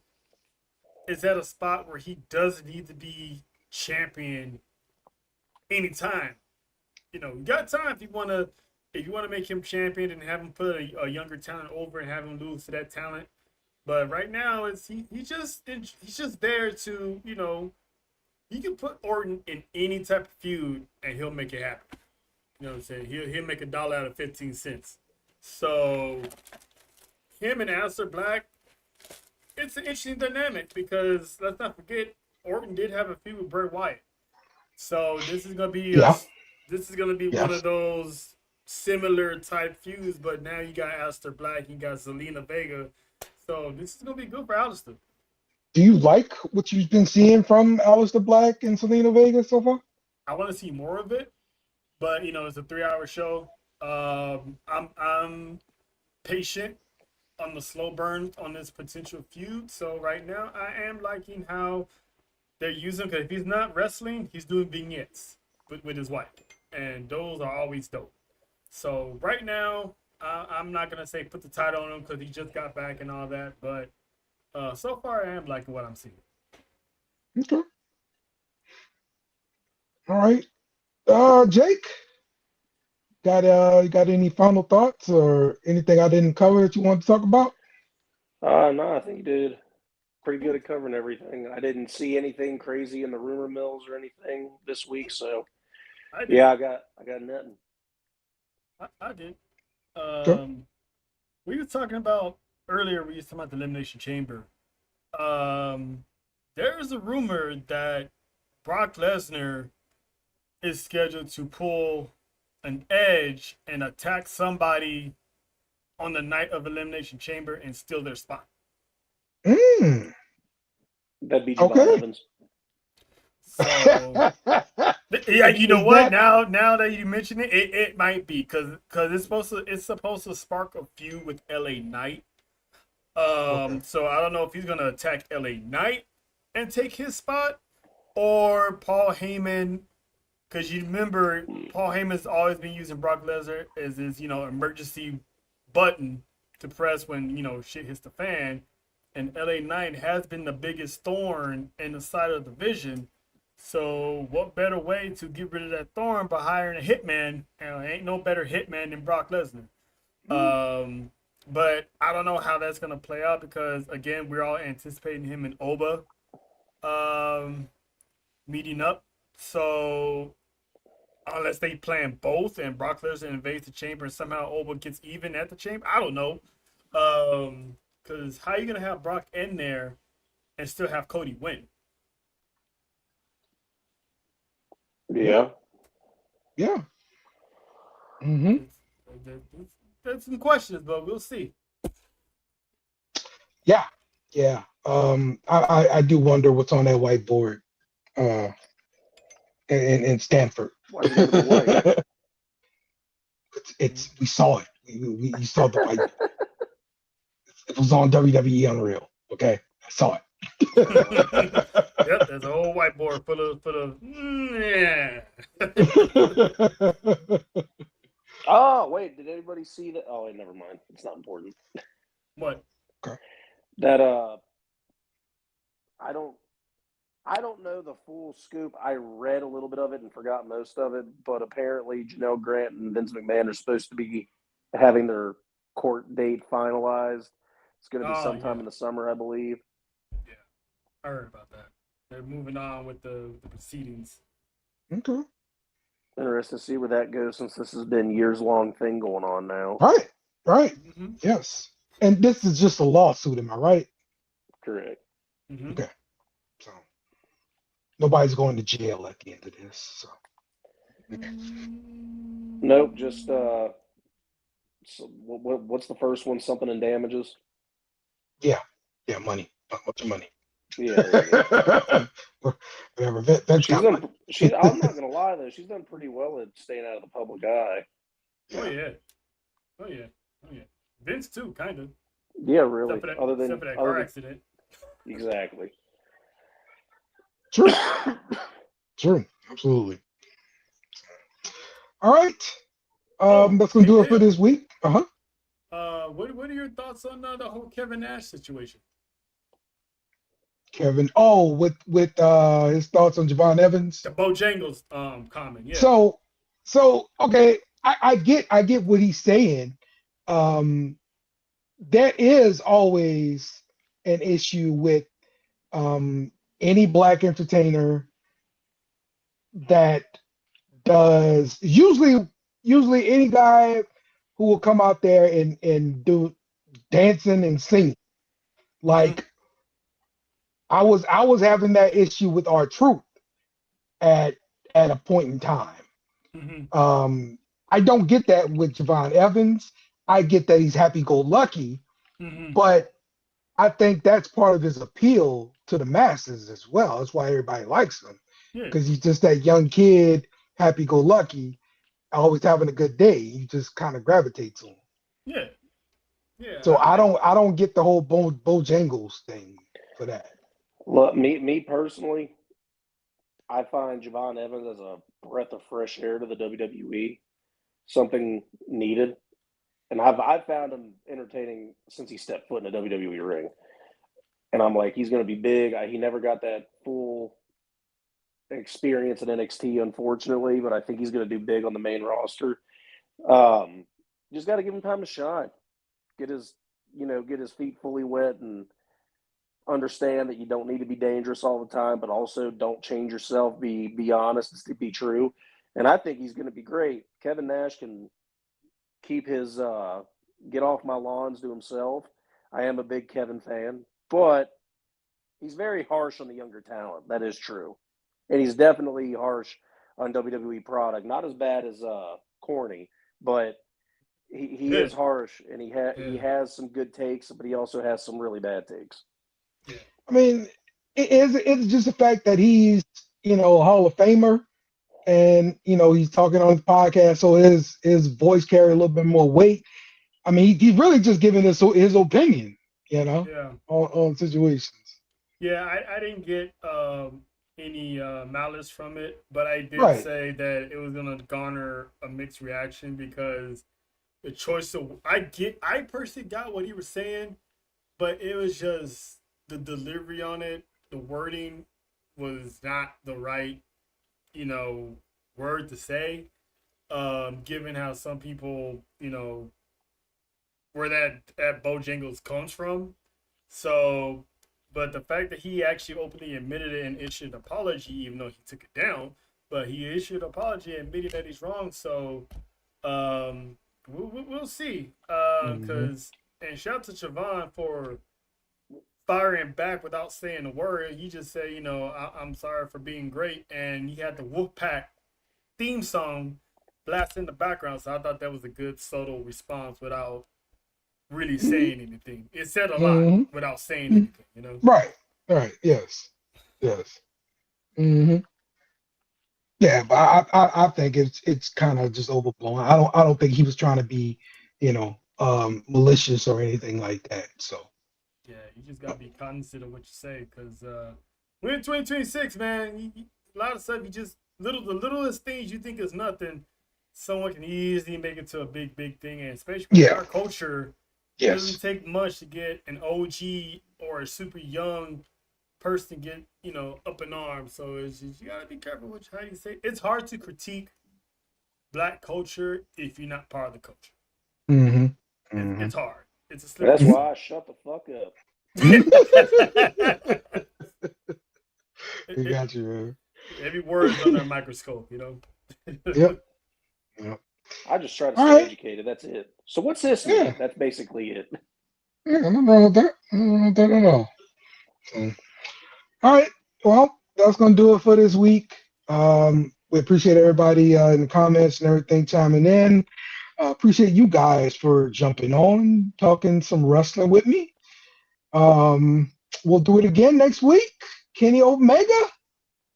is at a spot where he doesn't need to be champion anytime. You got time if you want to make him champion and have him put a younger talent over and have him lose to that talent. But right now, he's just there to he can put Orton in any type of feud and he'll make it happen. You know what I'm saying? He'll make $1 out of 15 cents. So him and Aleister Black, it's an interesting dynamic because let's not forget Orton did have a feud with Bray Wyatt. So this is gonna be one of those similar type feuds, but now you got Aleister Black, you got Zelina Vega. So this is gonna be good for Aleister. Do you like what you've been seeing from Aleister Black and Selena Vega so far? I want to see more of it, but it's a 3-hour show. I'm patient on the slow burn on this potential feud. So right now, I am liking how they're using. Because if he's not wrestling, he's doing vignettes with his wife, and those are always dope. So right now, I'm not gonna say put the title on him because he just got back and all that, but so far I am liking what I'm seeing. Okay. All right. Jake, you got any final thoughts or anything I didn't cover that you want to talk about? No, I think you did pretty good at covering everything. I didn't see anything crazy in the rumor mills or anything this week, so I did. yeah, I got nothing. I did. Okay. We were talking about earlier. We were talking about the Elimination Chamber. There is a rumor that Brock Lesnar is scheduled to pull an Edge and attack somebody on the night of Elimination Chamber and steal their spot. Mm. That'd be Javon Okay. Evans. So yeah, you know Is what? that- Now that you mention it, it might be because it's supposed to spark a feud with LA Knight. So I don't know if he's gonna attack LA Knight and take his spot or Paul Heyman, because you remember Paul Heyman's always been using Brock Lesnar as his emergency button to press when shit hits the fan, and LA Knight has been the biggest thorn in the side of the division. So what better way to get rid of that thorn by hiring a hitman? Ain't no better hitman than Brock Lesnar. But I don't know how that's gonna play out because again, we're all anticipating him and Oba meeting up. So unless they plan both and Brock Lesnar invades the chamber and somehow Oba gets even at the chamber, I don't know. Because how are you gonna have Brock in there and still have Cody win? Yeah. Yeah. Mm-hmm. There's some questions, but we'll see. Yeah, yeah. I do wonder what's on that whiteboard in Stanford. Why's it got to be white? It's we saw it. You saw the white. It was on WWE Unreal. Okay, I saw it. Yep, there's a whole whiteboard full of yeah. Oh, wait, did anybody see that? Oh, wait, never mind. It's not important. What? That I don't know the full scoop. I read a little bit of it and forgot most of it, but apparently Janelle Grant and Vince McMahon are supposed to be having their court date finalized. It's going to be sometime in the summer, I believe. Yeah, I heard about that. They're moving on with the proceedings. Okay. Interested to see where that goes since this has been years-long thing going on now. Right. Mm-hmm. Yes. And this is just a lawsuit, am I right? Correct. Mm-hmm. Okay. So nobody's going to jail at the end of this. So. Nope, just so what's the first one? Something in damages? Yeah, money. A bunch of money. Yeah. Whatever. Vince got money. I'm not gonna lie though, she's done pretty well at staying out of the public eye. Oh yeah. Vince too, kind of. Yeah, really. Except Other for that car accident. Exactly. True. Absolutely. All right. That's gonna do it for this week. What are your thoughts on the whole Kevin Nash situation? Kevin. Oh, with his thoughts on Javon Evans. The Bojangles comment. Yeah. So okay, I get what he's saying. There is always an issue with any black entertainer that does usually any guy who will come out there and do dancing and singing. Like I was having that issue with R-Truth at a point in time. Mm-hmm. I don't get that with Javon Evans. I get that he's happy-go-lucky, but I think that's part of his appeal to the masses as well. That's why everybody likes him, because he's just that young kid, happy-go-lucky, always having a good day. You just kind of gravitate to him. Yeah. So I don't get the whole Bojangles thing for that. Look, me personally, I find Javon Evans as a breath of fresh air to the WWE, something needed. And I've found him entertaining since he stepped foot in a WWE ring. And I'm like, he's going to be big. He never got that full experience in NXT, unfortunately, but I think he's going to do big on the main roster. Just got to give him time to shine, get his feet fully wet, and understand that you don't need to be dangerous all the time, but also don't change yourself. Be honest, be true. And I think he's going to be great. Kevin Nash can keep his get off my lawns to himself. I am a big Kevin fan, but he's very harsh on the younger talent. That is true. And he's definitely harsh on WWE product. Not as bad as Corny, but he is harsh, and he has some good takes, but he also has some really bad takes. I mean, it's just the fact that he's, a Hall of Famer, and, he's talking on the podcast, so his voice carry a little bit more weight. I mean, he's really just giving his opinion, on situations. Yeah, I didn't get any malice from it, but I did say that it was going to garner a mixed reaction because the choice of I personally got what he was saying, but it was just the delivery on it, the wording was not the right, word to say, given how some people, where that Bojangles comes from. So, but the fact that he actually openly admitted it and issued an apology, even though he took it down, but he issued an apology admitting that he's wrong. So, we'll see. And shout out to Javon for firing back without saying a word. He just said, I'm sorry for being great. And he had the Wolfpack theme song blast in the background. So I thought that was a good, subtle response without really saying anything. It said a lot without saying anything, you know? Right. Yes. Hmm. Yeah, but I think it's kind of just overblown. I don't think he was trying to be, malicious or anything like that. So Yeah, you just gotta be cognizant of what you say, because we're in 2026, man. A lot of stuff, the littlest things you think is nothing, someone can easily make it to a big thing, and especially with our culture, it doesn't take much to get an OG or a super young person get up in arms. So it's just, you gotta be careful with how you say. It's hard to critique Black culture if you're not part of the culture. It's hard. It's a slippery That's why I shut the fuck up. I got you, man. Every word is under a microscope, Yep. I just try to All stay right. educated. That's it. So what's this? Yeah. That's basically it. Yeah, nothing wrong with that. Nothing wrong with that at all. So, all right. Well, that's gonna do it for this week. We appreciate everybody in the comments and everything chiming in. Appreciate you guys for jumping on, talking some wrestling with me. We'll do it again next week. Kenny Omega,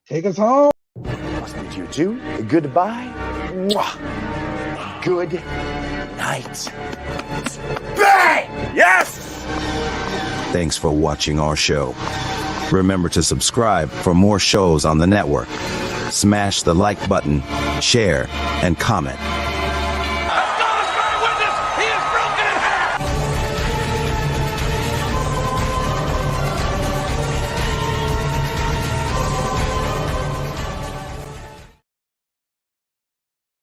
take us home. Must be you too. Goodbye. Mwah. Good night. Bang! Yes! Thanks for watching our show. Remember to subscribe for more shows on the network. Smash the like button, share, and comment.